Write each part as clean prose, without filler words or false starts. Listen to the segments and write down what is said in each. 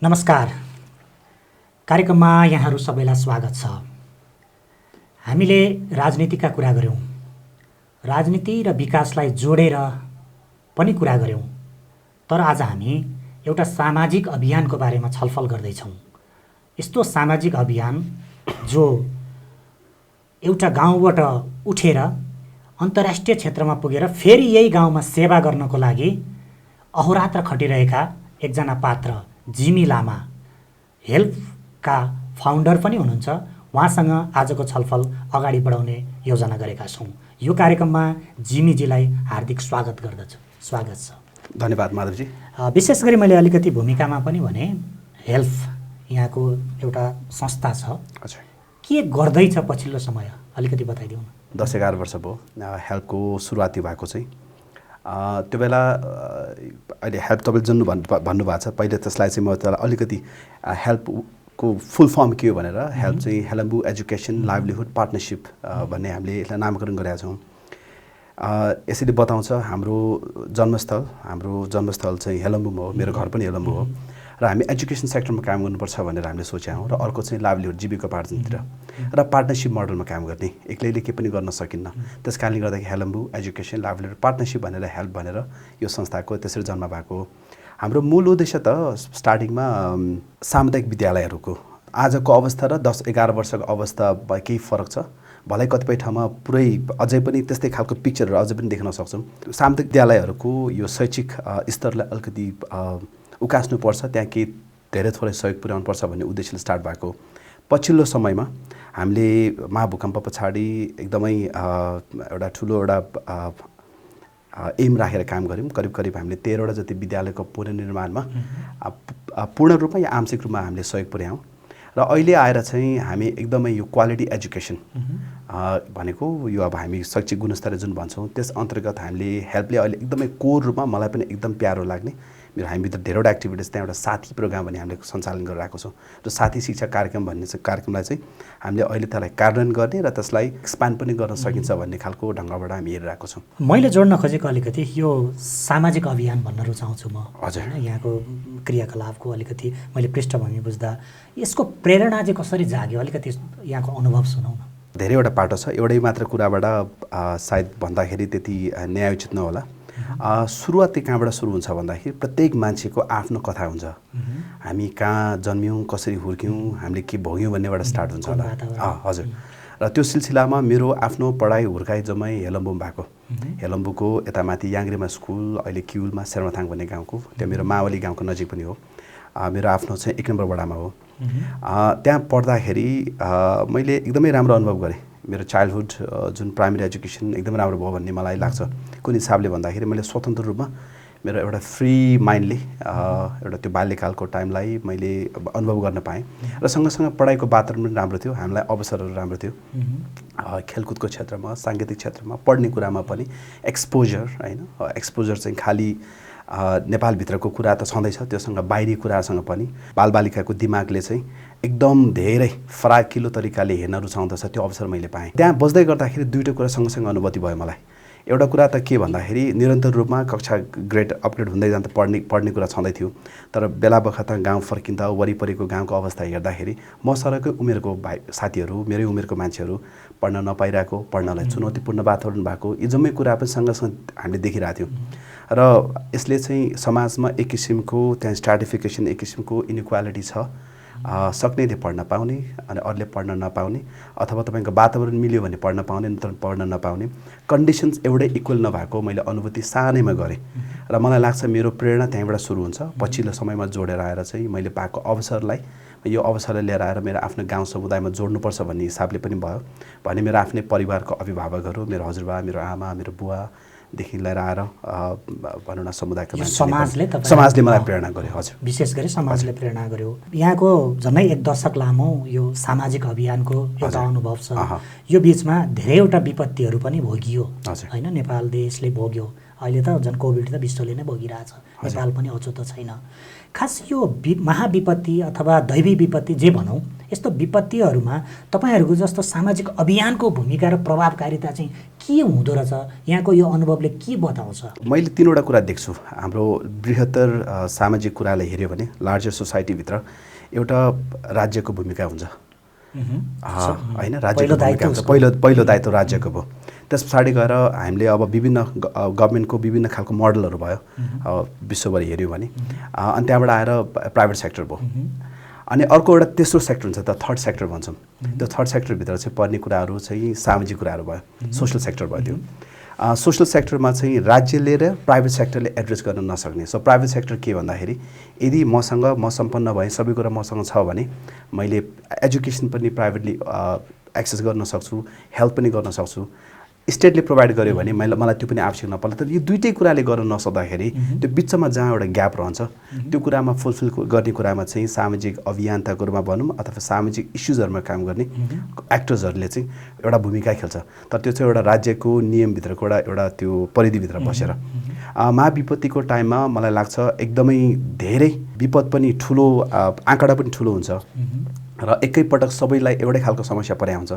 नमस्कार। कार्यक्रममा यहाँहरू सबैलाई स्वागत छ। हामीले राजनीतिका कुरा गऱ्यौँ, राजनीति र विकासलाई जोडेर पनि कुरा गऱ्यौँ, तर आज हामी एउटा सामाजिक अभियानको बारेमा छलफल गर्दैछौँ। यस्तो सामाजिक अभियान जो एउटा गाउँबाट उठेर अन्तर्राष्ट्रिय क्षेत्रमा पुगेर फेरि यही गाउँमा सेवा गर्नको लागि अहोरात्र खटिरहेका एकजना पात्र जिमी लामा, हेल्पका फाउन्डर पनि हुनुहुन्छ। उहाँसँग आजको छलफल अगाडि बढाउने योजना गरेका छौँ। यो कार्यक्रममा जिमीजीलाई हार्दिक स्वागत गर्दछु। स्वागत छ। धन्यवाद माधवजी। विशेष गरी मैले अलिकति भूमिकामा पनि भने, हेल्प यहाँको एउटा संस्था छ। हजुर। के गर्दैछ पछिल्लो समय अलिकति बताइदिउँ न। 10-11 वर्ष भयो हेल्पको सुरुवाती भएको चाहिँ। त्यो बेला अहिले हेल्प तपाईँले जुन भन्नुभएको छ, पहिले त्यसलाई चाहिँ म त्यसलाई अलिकति हेल्पको फुल फर्म के हो भनेर, हेल्प चाहिँ हेलम्बू एजुकेसन लाइभलीहुड पार्टनरसिप भन्ने हामीले यसलाई नामकरण गरेका छौँ। यसरी बताउँछ हाम्रो जन्मस्थल चाहिँ हेलम्बूमा हो, मेरो घर पनि हेलम्बू हो र हामी एजुकेसन सेक्टरमा काम गर्नुपर्छ भनेर हामीले सोचेका हौँ। र अर्को चाहिँ लाइभलीहुड जीविकोपार्जनतिर र पार्टनरसिप मोडलमा काम गर्ने, एक्लैले के पनि गर्न सकिन्न। त्यस कारणले गर्दाखेरि हेलम्बू एजुकेसन लाइभलीहुड पार्टनरसिप भनेर हेल्प भनेर यो संस्थाको त्यसरी जन्म भएको हो। हाम्रो मूल उद्देश्य त स्टार्टिङमा सामुदायिक विद्यालयहरूको आजको अवस्था र 10-11 वर्षको अवस्था केही फरक छ। भलै कतिपय ठाउँमा पुरै अझै पनि त्यस्तै खालको पिक्चरहरू अझै पनि देख्न सक्छौँ। सामुदायिक विद्यालयहरूको यो शैक्षिक स्तरलाई अलिकति उकास्नुपर्छ, त्यहाँ केही धेरै थोरै सहयोग पुर्याउनुपर्छ भन्ने उद्देश्यले स्टार्ट भएको। पछिल्लो समयमा हामीले महाभूकम्प पछाडि एकदमै एउटा ठुलो एम राखेर काम गऱ्यौँ। करिब हामीले 13वटा जति विद्यालयको पुनर्निर्माणमा पूर्ण रूपमा या आंशिक रूपमा हामीले सहयोग पुर्यायौँ। र अहिले आएर चाहिँ हामी एकदमै यो क्वालिटी एजुकेसन भनेको यो अब हामी शैक्षिक गुणस्तर जुन भन्छौँ त्यस अन्तर्गत हामीले हेल्पले अहिले एकदमै कोर रूपमा मलाई पनि एकदम प्यारो लाग्ने मेरो हामीभित्र धेरैवटा एक्टिभिटिज, त्यहाँ एउटा साथी प्रोग्राम भन्ने हामीले सञ्चालन गरिरहेको छौँ। र साथी शिक्षा कार्यक्रम भन्ने चाहिँ कार्यक्रमलाई चाहिँ हामीले अहिले त्यसलाई कार्यान्वयन गर्ने र त्यसलाई एक्सपान्ड पनि गर्न सकिन्छ भन्ने खालको ढङ्गबाट हामी हेरिरहेको छौँ। मैले जोड्न खोजेको अलिकति यो सामाजिक अभियान भन्न रुचाउँछु म। हजुर। यहाँको क्रियाकलापको अलिकति मैले पृष्ठभूमि बुझ्दा यसको प्रेरणा चाहिँ कसरी जाग्यो, अलिकति यहाँको अनुभव सुनाउन। धेरैवटा पाटो छ, एउटै मात्र कुराबाट सायद भन्दाखेरि त्यति न्यायोचित नहोला। सुरुवात चाहिँ कहाँबाट सुरु हुन्छ भन्दाखेरि प्रत्येक मान्छेको आफ्नो कथा हुन्छ। हामी कहाँ जन्म्यौँ, कसरी हुर्क्यौँ, हामीले के भोग्यौँ भन्नेबाट स्टार्ट हुन्छ होला। हजुर। र त्यो सिलसिलामा मेरो आफ्नो पढाइ हुर्काइ जम्मै हेलम्बूमा भएको। हेलम्बूको यता माथि याङ्ग्रेमा स्कुल, अहिले किउलमा शेर्माथाङ भन्ने गाउँको, त्यो मेरो मावली गाउँको नजिक पनि हो। मेरो आफ्नो चाहिँ 1 नम्बर वडामा हो। त्यहाँ पढ्दाखेरि मैले एकदमै राम्रो अनुभव गरेँ। मेरो चाइल्डहुड जुन प्राइमेरी एजुकेसन एकदमै राम्रो भयो भन्ने मलाई लाग्छ। कुन हिसाबले भन्दाखेरि मैले स्वतन्त्र रूपमा मेरो एउटा फ्री माइन्डले एउटा त्यो बाल्यकालको टाइमलाई मैले अनुभव गर्न पाएँ। र सँगसँगै पढाइको वातावरण पनि राम्रो थियो, हामीलाई अवसरहरू राम्रो थियो। खेलकुदको क्षेत्रमा, साङ्गीतिक क्षेत्रमा, पढ्ने कुरामा पनि एक्सपोजर, होइन, एक्सपोजर चाहिँ खालि नेपालभित्रको कुरा त छँदैछ, त्योसँग बाहिरी कुरासँग पनि बालबालिकाको दिमागले चाहिँ एकदम धेरै फराकिलो तरिकाले हेर्न रुचाउँदछ, त्यो अवसर मैले पाएँ। त्यहाँ बस्दै गर्दाखेरि दुईवटा कुरा सँगसँगै अनुभूति भयो मलाई। एउटा कुरा त के भन्दाखेरि निरन्तर रूपमा कक्षा ग्रेड अपग्रेड हुँदै जाँदा पढ्ने कुरा छँदै थियो, तर बेला बखत गाउँ फर्किँदा वरिपरिको गाउँको अवस्था हेर्दाखेरि म सरकै उमेरको साथीहरू, मेरै उमेरको मान्छेहरू पढ्न नपाइरहेको, पढ्नलाई चुनौतीपूर्ण वातावरण भएको, यी जम्मै कुरा पनि सँगसँगै हामीले देखिरहेको थियौँ। र यसले चाहिँ समाजमा एक किसिमको त्यहाँ स्ट्राटिफिकेसन, एक किसिमको इनइक्वालिटी छ। सक्नेले पढ्न पाउने अनि अरूले पढ्न नपाउने, अथवा तपाईँको वातावरण मिल्यो भने पढ्न पाउने, नत्र पढ्न नपाउने, कन्डिसन्स एउटै इक्वल नभएको मैले अनुभूति सानैमा गरेँ। र मलाई लाग्छ मेरो प्रेरणा त्यहीँबाट सुरु हुन्छ। पछिल्लो समयमा जोडेर आएर चाहिँ मैले पाएको अवसरलाई, यो अवसरलाई लिएर आएर मेरो आफ्नो गाउँ समुदायमा जोड्नुपर्छ भन्ने हिसाबले पनि भयो भने मेरो आफ्नै परिवारको अभिभावकहरू, मेरो हजुरबा, मेरो आमा, मेरो बुवादेखि लिएर आएर भनौँ न समुदायको समाजले मलाई प्रेरणा गर्यो। हजुर, विशेष गरी समाजले प्रेरणा गर्यो। यहाँको झन्डै 1 दशक लामो यो सामाजिक अभियानको एउटा अनुभव छ। यो बिचमा धेरैवटा विपत्तिहरू पनि भोगियो, होइन, नेपाल देशले भोग्यो। अहिले त झन् कोभिड त विश्वले नै भोगिरहेछ, नेपाल पनि अछुतो छैन। खास यो महाविपत्ति अथवा दैवी विपत्ति जे भनौँ, यस्तो विपत्तिहरूमा तपाईँहरूको जस्तो सामाजिक अभियानको भूमिका र प्रभावकारिता चाहिँ के हुँदो रहेछ, यहाँको यो अनुभवले के बताउँछ? मैले 3वटा कुरा देख्छु। हाम्रो बृहत्तर सामाजिक कुरालाई हेऱ्यो भने लार्जर सोसाइटीभित्र एउटा राज्यको भूमिका हुन्छ होइन, राज्यको भूमिका हुन्छ। पहिलो दायित्व राज्यको भयो। त्यस पछाडि गएर हामीले अब विभिन्न गभर्मेन्टको विभिन्न खालको मोडलहरू भयो विश्वभरि हेऱ्यौँ भने, अनि त्यहाँबाट आएर प्राइभेट सेक्टर भयो। अनि अर्को एउटा तेस्रो सेक्टर हुन्छ, त थर्ड सेक्टर भन्छौँ। त्यो थर्ड सेक्टरभित्र चाहिँ पर्ने कुराहरू चाहिँ सामाजिक कुराहरू भयो, सोसल सेक्टर भयो। त्यो सोसल सेक्टरमा चाहिँ राज्यले र प्राइभेट सेक्टरले एड्रेस गर्न नसक्ने। सो प्राइभेट सेक्टर के भन्दाखेरि, यदि म सम्पन्न भएँ, सबै कुरा मसँग छ भने मैले एजुकेसन पनि प्राइभेटली एक्सेस गर्न सक्छु, हेल्थ पनि गर्न सक्छु। स्टेटले प्रोभाइड गर्यो भने मलाई त्यो पनि आवश्यक नपर्ला। तर यो दुइटै कुराले गर्न नसक्दाखेरि त्यो बिचमा जहाँ एउटा ग्याप रहन्छ, त्यो कुरामा फुलफिल गर्ने कुरामा चाहिँ सामाजिक अभियन्ताको रूपमा भनौँ अथवा सामाजिक इस्युजहरूमा काम गर्ने एक्टर्सहरूले चाहिँ एउटा भूमिका खेल्छ। तर त्यो चाहिँ एउटा राज्यको नियमभित्रको एउटा त्यो परिधिभित्र बसेर। महाविपत्तिको टाइममा मलाई लाग्छ एकदमै धेरै विपद पनि ठुलो, आँकडा पनि ठुलो हुन्छ र एकैपटक सबैलाई एउटै खालको समस्या परे हुन्छ।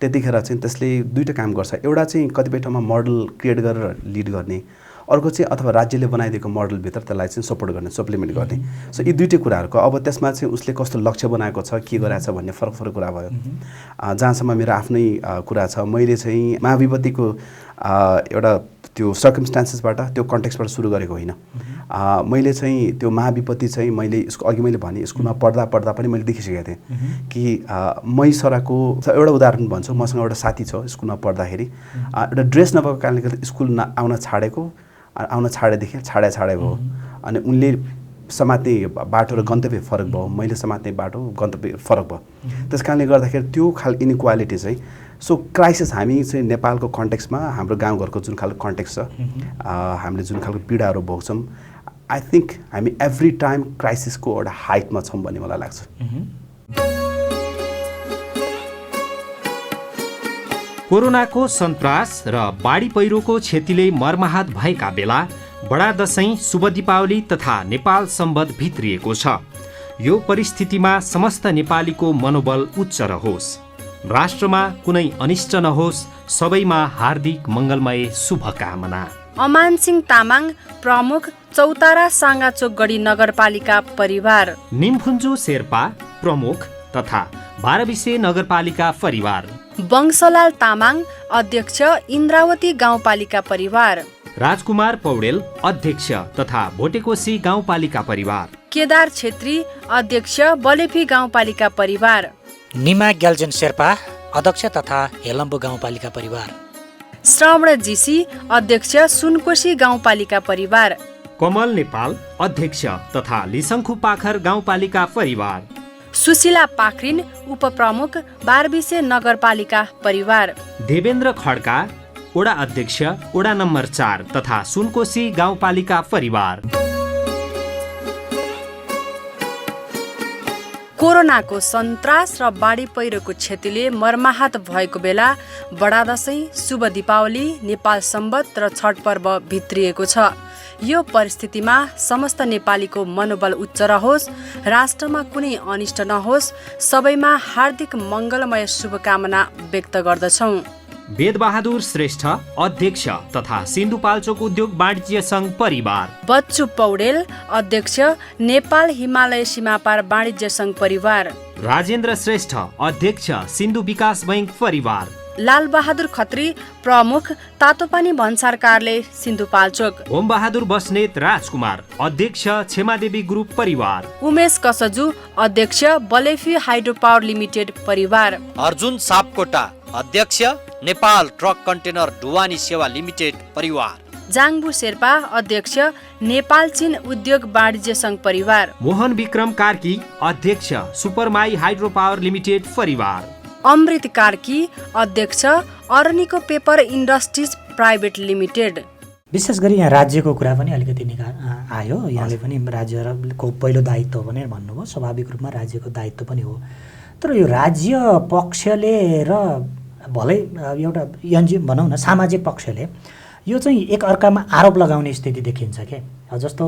त्यतिखेर चाहिँ त्यसले दुईवटा काम गर्छ। एउटा चाहिँ कतिपय ठाउँमा मोडल क्रिएट गरेर लिड गर्ने, अर्को चाहिँ अथवा राज्यले बनाइदिएको मोडलभित्र त्यसलाई चाहिँ सपोर्ट गर्ने, सप्लिमेन्ट गर्ने। सो यी दुईटै कुराहरूको अब त्यसमा चाहिँ उसले कस्तो लक्ष्य बनाएको छ, के गराएको छ भन्ने फरक कुरा भयो। जहाँसम्म मेरो आफ्नै कुरा छ, मैले चाहिँ महाविपत्तिको एउटा त्यो सर्कमस्टान्सेसबाट, त्यो कन्टेक्स्टबाट सुरु गरेको होइन। मैले चाहिँ त्यो महाविपत्ति चाहिँ मैले अघि मैले भने स्कुलमा पढ्दा पनि मैले देखिसकेको थिएँ कि मै सराको एउटा उदाहरण भन्छु। मसँग एउटा साथी छ, स्कुलमा पढ्दाखेरि एउटा ड्रेस नभएको कारणले गर्दा स्कुल आउन छाडेदेखि छाडे भयो। अनि उनले समात्ने बाटो र गन्तव्य फरक भयो, मैले समात्ने बाटो गन्तव्य फरक भयो। त्यस कारणले गर्दाखेरि त्यो खाल इनइक्वालिटी चाहिँ, सो क्राइसिस हामी चाहिँ नेपालको कन्टेक्स्टमा, हाम्रो गाउँघरको जुन खालको कन्टेक्स्ट छ, हामीले जुन खालको पीडाहरू भोग्छौँ, आई थिङ्क हामी एभ्री टाइम क्राइसिसको एउटा हाइटमा छौँ भन्ने मलाई लाग्छ। कोरोनाको सन्तास र बाढी पहिरोको क्षतिले मर्माहत भएका बेला बडा दशैं, शुभ दीपावली तथा नेपाल सम्बत भित्रिएको छ। यो परिस्थितिमा समस्त नेपालीको मनोबल उच्च रहोस्, राष्ट्रमा कुनै अनिष्ट नहोस्, सबैमा हार्दिक मङ्गलमय शुभकामना। अमान सिंह तामाङ, प्रमुख, चौतारा साङ्गाचोकगढी नगरपालिका परिवार। निम्फुन्जु शेर्पा, प्रमुख तथा बारबिसे नगरपालिका परिवार। वंशलाल तामाङ, अध्यक्ष, इन्द्रावती गाउँपालिका परिवार। राजकुमार पौडेल, अध्यक्ष तथा भोटेकोशी गाउँपालिका परिवार। केदार छेत्री, अध्यक्ष, बलेफी गाउँपालिका परिवार। निमा ग्याल्जेन शेर्पा, अध्यक्ष तथा हेलम्बु गाउँपालिका परिवार। श्रवण जीसी, अध्यक्ष, सुनकोशी गाउँपालिका परिवार। कमल नेपाल, अध्यक्ष तथा लिसङ्खु पाखर गाउँपालिका परिवार। सुशीला पाखरिन, उपप्रमुख, बारबिसे नगरपालिका परिवार। देवेन्द्र खड्का, वडा अध्यक्ष, वडा नम्बर 4 तथा सुनकोशी गाउँपालिका परिवार। कोरोनाको सन्तास र बाढी पहिरोको क्षतिले मर्माहत भएको बेला बडा दशैं, शुभ दीपावली, नेपाल सम्बत र छठ पर्व भित्रिएको छ। यो परिस्थितिमा समस्त नेपालीको मनोबल उच्च रहोस्, राष्ट्रमा कुनै अनिष्ट नहोस्, सबैमा हार्दिक मङ्गलमय शुभकामना व्यक्त गर्दछौँ। वेदबहादुर श्रेष्ठ, अध्यक्ष तथा सिन्धुपाल्चोक उद्योग वाणिज्य सङ्घ परिवार। बच्चु पौडेल, अध्यक्ष, नेपाल हिमालय सीमापार वाणिज्य सङ्घ परिवार। राजेन्द्र श्रेष्ठ, अध्यक्ष, सिन्धु विकास बैङ्क परिवार। लाल बहादुर खत्री, प्रमुख, तातोपानी भन्सार कार्यालय, सिन्धुपाल्चोक। ओम बहादुर बस्नेत राजकुमार, अध्यक्ष, क्षमादेवी ग्रुप परिवार। उमेश कसजु, अध्यक्ष, बलेफी हाइड्रो पावर लिमिटेड परिवार। अर्जुन सापकोटा, अध्यक्ष, नेपाल ट्रक कन्टेनर ढुवानी सेवा लिमिटेड परिवार। जाङबु शेर्पा, अध्यक्ष, नेपाल चीन उद्योग वाणिज्य सङ्घ परिवार। मोहन विक्रम कार्की, अध्यक्ष, सुपरमाई हाइड्रो पावर लिमिटेड परिवार। अमृत कार्की, अध्यक्ष, Araniko paper industries private limited. विशेष गरी यहाँ राज्यको कुरा पनि अलिकति आयो। यहाँले पनि राज्यको पहिलो दायित्व भनेर भन्नुभयो, स्वाभाविक रूपमा राज्यको दायित्व पनि हो। तर यो राज्य पक्षले र भलै एउटा एनजिओ भनौँ न, सामाजिक पक्षले यो चाहिँ एक अर्कामा आरोप लगाउने स्थिति देखिन्छ के। जस्तो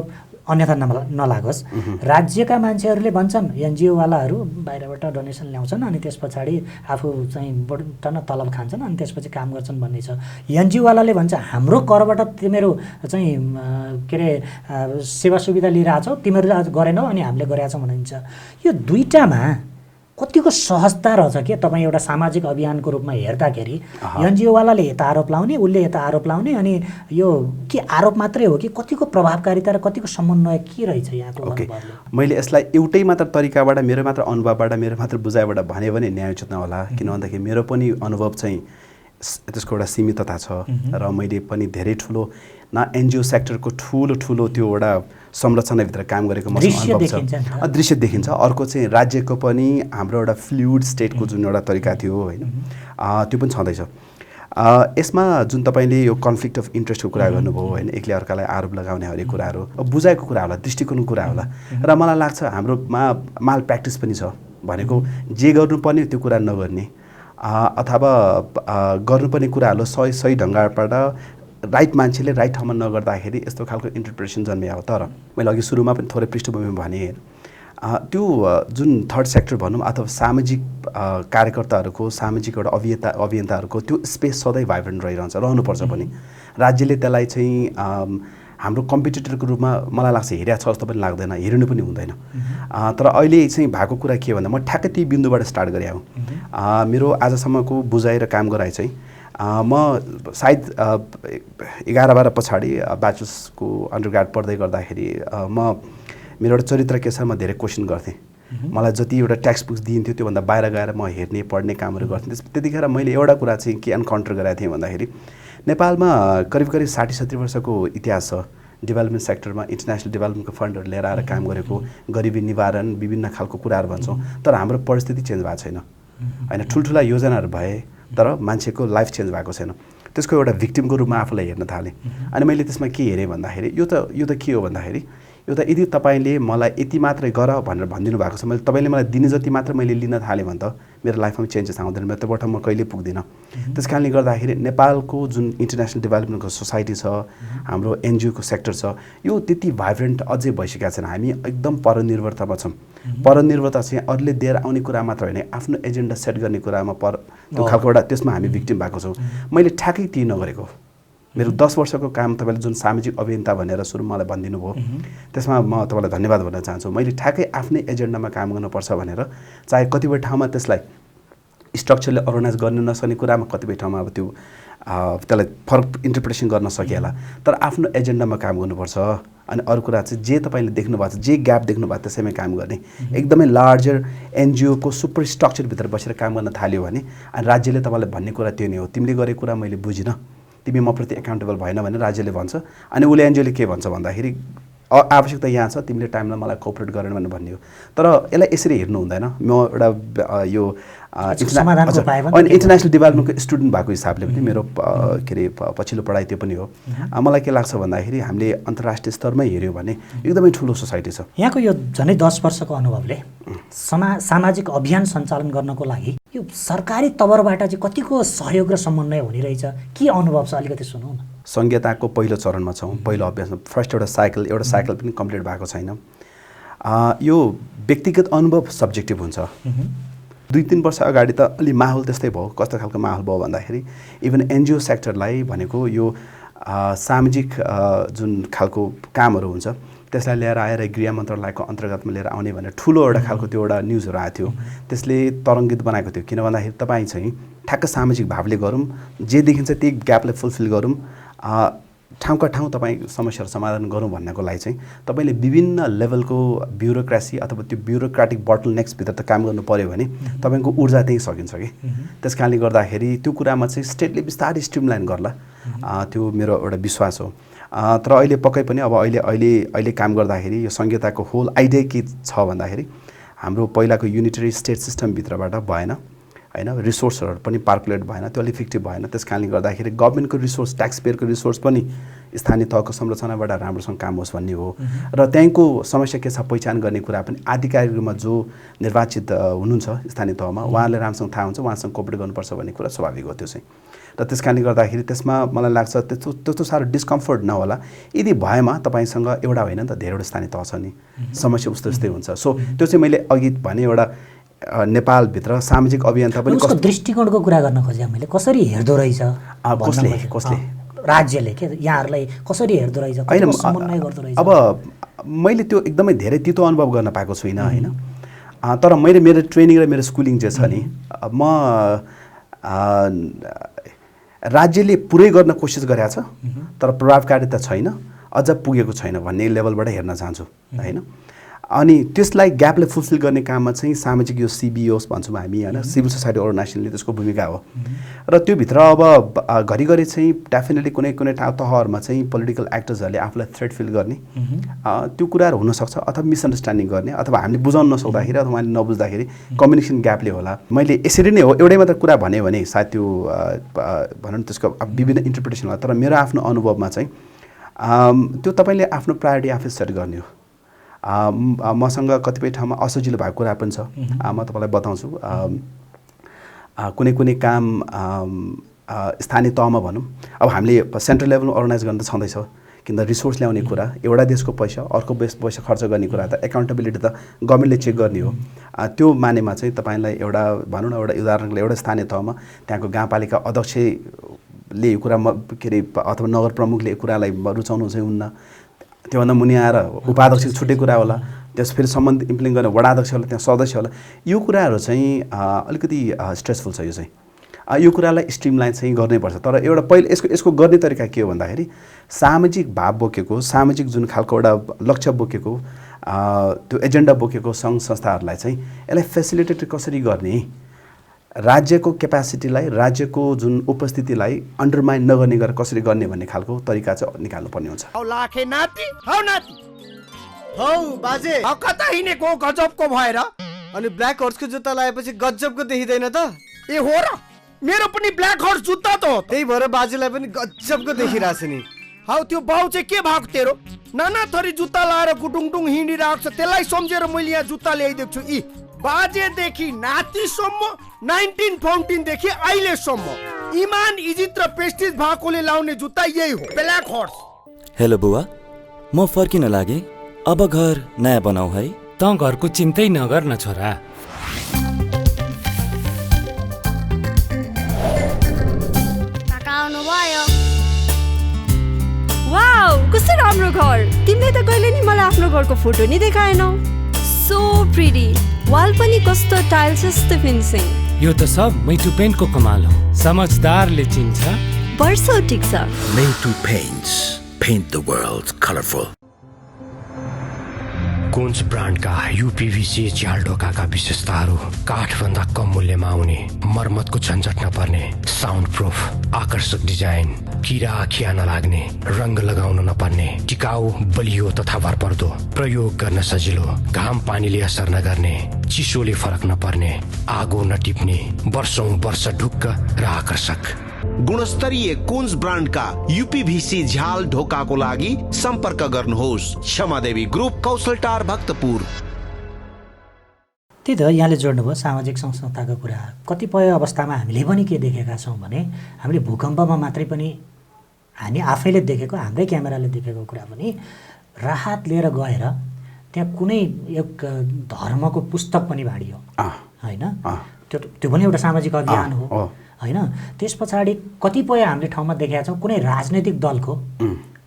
अन्यथा नलागोस्। राज्यका मान्छेहरूले भन्छन् एनजिओवालाहरू बाहिरबाट डोनेसन ल्याउँछन् अनि त्यस पछाडि आफू चाहिँ टन्न तलब खान्छन् अनि त्यसपछि काम गर्छन् भन्ने छ। एनजिओवालाले भन्छ हाम्रो करबाट तिमीहरू चाहिँ के अरे सेवा सुविधा लिइरहेछौ, तिमीहरू आज गरेनौ अनि हामीले गरेका छौँ भनिन्छ। यो दुईटामा कतिको सहजता रहेछ कि तपाईँ एउटा सामाजिक अभियानको रूपमा हेर्दाखेरि एनजिओवालाले यता आरोप लाउने, उसले यता आरोप लाउने, अनि यो के आरोप मात्रै हो कि कतिको प्रभावकारिता र कतिको समन्वय के रहेछ यहाँको? मैले यसलाई एउटै मात्र तरिकाबाट, मेरो मात्र अनुभवबाट, मेरो मात्र बुझाइबाट भने पनि न्याय उचित नहोला। किन भन्दाखेरि मेरो पनि अनुभव चाहिँ त्यसको एउटा सीमितता छ र मैले पनि धेरै ठुलो एनजिओ सेक्टरको ठुलो त्यो एउटा संरचनाभित्र काम गरेको मसँग अनुभव छ, दृश्य देखिन्छ। अर्को चाहिँ राज्यको पनि हाम्रो एउटा फ्लुइड स्टेटको जुन एउटा तरिका थियो होइन, त्यो पनि छँदैछ। यसमा जुन तपाईँले यो कन्फ्लिक्ट अफ इन्ट्रेस्टको कुरा गर्नुभयो होइन, एकले अर्कालाई आरोप लगाउने हरेक कुराहरू बुझाएको कुरा होला, दृष्टिकोणको कुरा होला। र मलाई लाग्छ हाम्रोमा माल प्र्याक्टिस पनि छ भनेको जे गर्नुपर्ने त्यो कुरा नगर्ने अथवा गर्नुपर्ने कुराहरू सही ढङ्गबाट राइट मान्छेले राइट ठाउँमा नगर्दाखेरि यस्तो खालको इन्टरप्रिटेसन जन्मिया हो। तर मैले अघि सुरुमा पनि थोरै पृष्ठभूमिमा भने त्यो जुन थर्ड सेक्टर भनौँ अथवा सामाजिक कार्यकर्ताहरूको, सामाजिक एउटा अभियन्ताहरूको त्यो स्पेस सधैँ भाइब्रेन्ट रहनुपर्छ पनि। राज्यले त्यसलाई चाहिँ हाम्रो कम्पिटिटरको रूपमा मलाई लाग्छ हेरेको छ जस्तो पनि लाग्दैन, हेर्नु पनि हुँदैन। तर अहिले चाहिँ भएको कुरा के भन्दा म ठ्याक्कै ती बिन्दुबाट स्टार्ट गरेँ हुँ। मेरो आजसम्मको बुझाइ र काम गराइ चाहिँ म सायद 11-12 पछाडि ब्याचलर्सको अन्डरग्रेड पढ्दै गर्दाखेरि मेरो एउटा चरित्र के छ म धेरै क्वेसन गर्थेँ। मलाई जति एउटा टेक्स्ट बुक्स दिइन्थ्यो त्योभन्दा बाहिर गएर म हेर्ने पढ्ने कामहरू गर्थेँ। त्यतिखेर मैले एउटा कुरा चाहिँ के एन्काउन्टर गराएको थिएँ भन्दाखेरि नेपालमा करिब 60-70 वर्षको इतिहास छ डेभलपमेन्ट सेक्टरमा, इन्टरनेसनल डेभलपमेन्टको फन्डहरू लिएर आएर काम गरेको, गरिबी निवारण विभिन्न खालको कुराहरू भन्छौँ। तर हाम्रो परिस्थिति चेन्ज भएको छैन होइन, ठुल्ठुला योजनाहरू भए तर मान्छेको लाइफ चेन्ज भएको छैन। त्यसको एउटा भिक्टिमको रूपमा आफूलाई हेर्न थालेँ। अनि मैले त्यसमा के हेरेँ भन्दाखेरि यो त के हो भन्दाखेरि यो त यदि तपाईँले मलाई यति मात्रै गर भनेर भनिदिनु भएको छ, तपाईँले मलाई दिने जति मात्र मैले लिन थालेँ भने त मेरो लाइफमा चेन्जेस आउँदैन, मेरो त्योबाट म कहिले पुग्दिनँ। त्यस कारणले गर्दाखेरि नेपालको जुन इन्टरनेसनल डेभलपमेन्टको सोसाइटी छ, हाम्रो एनजिओको सेक्टर छ, यो त्यति भाइब्रेन्ट अझै भइसकेका छैन। हामी एकदम परनिर्भरतामा छौँ। परनिर्भरता चाहिँ अरूले दिएर आउने कुरा मात्र होइन, आफ्नो एजेन्डा सेट गर्ने कुरामा त्यो खालको एउटा त्यसमा हामी भिक्टिम भएको छौँ। मैले ठ्याक्कै ती नगरेको मेरो 10 वर्षको काम तपाईँले जुन सामाजिक अभियन्ता भनेर सुरुमा मलाई भनिदिनु भयो, त्यसमा म तपाईँलाई धन्यवाद भन्न चाहन्छु। मैले ठ्याक्कै आफ्नै एजेन्डामा काम गर्नुपर्छ भनेर चाहे कतिपय ठाउँमा त्यसलाई स्ट्रक्चरले अर्गनाइज गर्न नसक्ने कुरामा कतिपय ठाउँमा अब त्यो त्यसलाई फरक इन्टरप्रिटेसन गर्न सकिएला, तर आफ्नो एजेन्डामा काम गर्नुपर्छ। अनि अरू कुरा चाहिँ जे तपाईँले देख्नु भएको छ, जे ग्याप देख्नु भएको त्यसैमा काम गर्ने। एकदमै लार्जर एनजिओको सुपर स्ट्रक्चरभित्र बसेर काम गर्न थाल्यो भने अनि राज्यले तपाईँलाई भन्ने कुरा त्यो नै हो, तिमीले गरेको कुरा मैले बुझिनँ, तिमी म प्रति एकाउन्टेबल भएन भने राज्यले भन्छ। अनि उसले एनजिओले के भन्छ भन्दाखेरि आवश्यकता यहाँ छ, तिमीले टाइममा मलाई कोअपरेट गरेन भनेर भन्ने हो। तर यसलाई यसरी हेर्नु हुँदैन। म एउटा यो इन्टरनेसनल डेभलपमेन्टको स्टुडेन्ट भएको हिसाबले पनि मेरो के अरे पछिल्लो पढाइ त्यो पनि हो। मलाई के लाग्छ भन्दाखेरि हामीले अन्तर्राष्ट्रिय स्तरमै हेऱ्यौँ भने एकदमै ठुलो सोसाइटी छ। यहाँको यो झन्डै 10 वर्षको अनुभवले सामाजिक अभियान सञ्चालन गर्नको लागि यो सरकारी तवरबाट चाहिँ कतिको सहयोग र समन्वय हुने रहेछ, के अनुभव छ अलिकति सुनौ न। संहिताको पहिलो चरणमा छौँ, पहिलो अभ्यासमा फर्स्ट एउटा साइकल पनि कम्प्लिट भएको छैन। यो व्यक्तिगत अनुभव सब्जेक्टिभ हुन्छ। 2-3 वर्ष अगाडि त अलि माहौल त्यस्तै भयो। कस्तो खालको माहौल भयो भन्दाखेरि इभन एनजिओ सेक्टरलाई भनेको यो सामाजिक जुन खालको कामहरू हुन्छ त्यसलाई लिएर आएर गृह मन्त्रालयको अन्तर्गतमा लिएर आउने भनेर ठुलो एउटा खालको त्यो एउटा न्युजहरू आएको थियो। त्यसले तरङ्गित बनाएको थियो। किन भन्दाखेरि तपाईँ चाहिँ ठ्याक्क सामाजिक भावले गरौँ, जे देखिन्छ त्यही ग्यापलाई फुलफिल गरौँ, ठाउँका ठाउँ तपाईँ समस्याहरू समाधान गरौँ भन्नको लागि चाहिँ तपाईँले विभिन्न लेभलको ब्युरोक्रेसी अथवा त्यो ब्युरोक्रेटिक बोटलनेक्सभित्र त काम गर्नु पऱ्यो भने तपाईँको ऊर्जा त्यही सकिन्छ कि। त्यस कारणले गर्दाखेरि त्यो कुरामा चाहिँ स्टेटले बिस्तारै स्ट्रिमलाइन गर्ला, त्यो मेरो एउटा विश्वास हो। तर अहिले पक्कै पनि अब अहिले काम गर्दाखेरि यो संहिताको होल आइडिया के छ भन्दाखेरि हाम्रो पहिलाको युनिटरी स्टेट सिस्टमभित्रबाट भएन होइन, रिसोर्सहरू पनि पार्कुलेट भएन, त्यो अलिक इफेक्टिभ भएन। त्यस कारणले गर्दाखेरि गभर्मेन्टको रिसोर्स, ट्याक्स पेयरको रिसोर्स पनि स्थानीय तहको संरचनाबाट राम्रोसँग काम होस् भन्ने हो। र त्यहाँको समस्या के छ पहिचान गर्ने कुरा पनि आधिकारिक रूपमा जो निर्वाचित हुनुहुन्छ स्थानीय तहमा उहाँहरूले राम्रोसँग थाहा हुन्छ, उहाँसँग कोअपरेट गर्नुपर्छ भन्ने कुरा स्वाभाविक हो। त्यो चाहिँ र त्यस कारणले गर्दाखेरि त्यसमा मलाई लाग्छ त्यस्तो साह्रो डिस्कम्फर्ट नहोला। यदि भएमा तपाईँसँग एउटा होइन नि त धेरैवटा स्थानीय तह छ नि, समस्या उस्तो उस्तै हुन्छ। सो त्यो चाहिँ मैले अघि भने एउटा नेपालभित्र सामाजिक अभियन्ता पनि उसको दृष्टिकोणको कुरा गर्न खोजेँ मैले, कसरी हेर्दो रहेछ कसले राज्यले के यहाँहरूलाई कसरी हेर्दो रहेछ, समन्वय गर्दो रहेछ। अब मैले त्यो एकदमै धेरै तितो अनुभव गर्न पाएको छुइनँ होइन, तर मेरो ट्रेनिङ र मेरो स्कुलिङ चाहिँ छ नि, म राज्यले पुरै गर्न कोसिस गरेको छ तर प्रभावकारिता छैन, अझ पुगेको छैन भन्ने लेभलबाट हेर्न चाहन्छु होइन। अनि त्यसलाई ग्यापलाई फुलफिल गर्ने काममा चाहिँ सामाजिक यो सिबिओस भन्छौँ हामी होइन, सिभिल सोसाइटी अर्गनाइजेसनले त्यसको भूमिका हो। र त्योभित्र अब घरिघरि चाहिँ डेफिनेटली कुनै कुनै तहहरूमा चाहिँ पोलिटिकल एक्टर्सहरूले आफूलाई थ्रेट फिल गर्ने त्यो कुराहरू हुनसक्छ, अथवा मिसअन्डरस्ट्यान्डिङ गर्ने, अथवा हामीले बुझाउन नसक्दाखेरि अथवा उहाँले नबुझ्दाखेरि कम्युनिकेसन ग्यापले होला। मैले यसरी नै हो एउटै मात्र कुरा भने सायद त्यो भनौँ न त्यसको विभिन्न इन्टरप्रिटेसन होला, तर मेरो आफ्नो अनुभवमा चाहिँ त्यो तपाईँले आफ्नो प्रायोरिटी आफै सेट गर्ने हो। मसँग कतिपय ठाउँमा असजिलो भएको कुरा पनि छ, म तपाईँलाई बताउँछु। कुनै कुनै काम स्थानीय तहमा भनौँ, अब हामीले सेन्ट्रल लेभलमा अर्गनाइज गर्न त छँदैछ, किन रिसोर्स ल्याउने कुरा एउटा देशको पैसा अर्को पैसा खर्च गर्ने कुरा त एकाउन्टेबिलिटी त गभर्मेन्टले चेक गर्ने हो। त्यो मानेमा चाहिँ तपाईँलाई एउटा भनौँ न एउटा उदाहरणले एउटा स्थानीय तहमा त्यहाँको गाउँपालिका अध्यक्षले यो कुरा के अरे अथवा नगर प्रमुखले यो कुरालाई रुचाउनु चाहिँ हुन्न, त्योभन्दा मुनि आएर उपाध्यक्ष छुट्टै कुरा होला, त्यस फेरि सम्बन्ध इम्प्लिमेन्ट गर्ने वडा अध्यक्ष होला, त्यहाँ सदस्य होला। यो कुराहरू चाहिँ अलिकति स्ट्रेसफुल छ। यो चाहिँ यो कुरालाई स्ट्रिमलाइन चाहिँ गर्नैपर्छ। तर एउटा पहिले यसको गर्ने तरिका के हो भन्दाखेरि सामाजिक भाव बोकेको, सामाजिक जुन खालको एउटा लक्ष्य बोकेको त्यो एजेन्डा बोकेको सङ्घ संस्थाहरूलाई चाहिँ यसलाई फेसिलिटेट कसरी गर्ने, राज्यको क्यापासिटीलाई राज्यको जुन उपस्थितिलाई अन्डरमाइन नगर्ने गरेर कसरी गर्ने भन्ने खालको तरिका चाहिँ निकाल्नु पर्ने हुन्छ। लाखे नाति हौ नाति हौ बाजे कता हिँडेको गजबको भएर, अनि ब्ल्याक हर्सको जुत्ता लगाएपछि गजबको देखिँदैन त? ए हो र, मेरो पनि ब्ल्याक हर्स जुत्ता त हो, त्यही भएर बाजेलाई पनि गजबको देखिरहेछ नि। हौ त्यो बाउ चाहिँ के भएको तेरो, नाना थरी जुत्ता लाएर गुटुङटुङ हिँडिरहेको छ, त्यसलाई सम्झेर मैले यहाँ जुत्ता ल्याइदिएको छु। यी बाजेदेखि नातिसम्म 1914 देखि अहिलेसम्म इमान इज्जत र प्रेस्टिज भएकोले लाउने जुत्ता यही हो, ब्ल्याक हर्स। हेलो बुवा, म फर्किन लागे, अब घर नयाँ बनाऊ है। त घरको चिन्तै नगर न छोरा। वाउ, कस्तो राम्रो घर! तिमीले त कहिले नि मलाई आफ्नो घरको फोटो नि देखाएनौ। सो प्रिटी, वाल पनि कस्तो टाइल्स जस्तो फिनिसिङ। यो त सब मैटु पेन्टको कमाल हो, समझदारले चिन्छ। वर्षौ ठिक छ। Meitu Paints. Paint the world colorful. कुन्स ब्रान्डका युपीभीसी झ्याल ढोकाका विशेषताहरू काठभन्दा कम मूल्यमा आउने, मर्मतको झन्झट नपर्ने, साउन्ड प्रुफ, आकर्षक डिजाइन, किरा खिया नलाग्ने, रङ्ग लगाउन नपर्ने, टिकाउ, बलियो तथा भरपर्दो, प्रयोग गर्न सजिलो, घाम पानीले असर नगर्ने, चिसोले फरक नपर्ने, आगो नटिप्ने, वर्षौं वर्ष ढुक्क र आकर्षक। गुणस्तरीय कुन्स ब्रान्डका युपीभीसी झ्याल ढोकाको लागि सम्पर्क गर्नुहोस्। क्षमादेवी ग्रुप, कौशलटार, भक्तपुर। त्यही त यहाँले जोड्नुभयो सामाजिक संस्थाको कुरा। कतिपय अवस्थामा हामीले पनि के देखेका छौँ भने हामीले भूकम्पमा मात्रै पनि हामी आफैले देखेको, हाम्रै क्यामेराले देखेको कुरा पनि राहत लिएर गएर त्यहाँ कुनै एक धर्मको पुस्तक पनि बाँडियो होइन, त्यो पनि एउटा सामाजिक अभियान हो होइन। त्यस पछाडि कतिपय हामीले ठाउँमा देखेका छौँ कुनै राजनैतिक दलको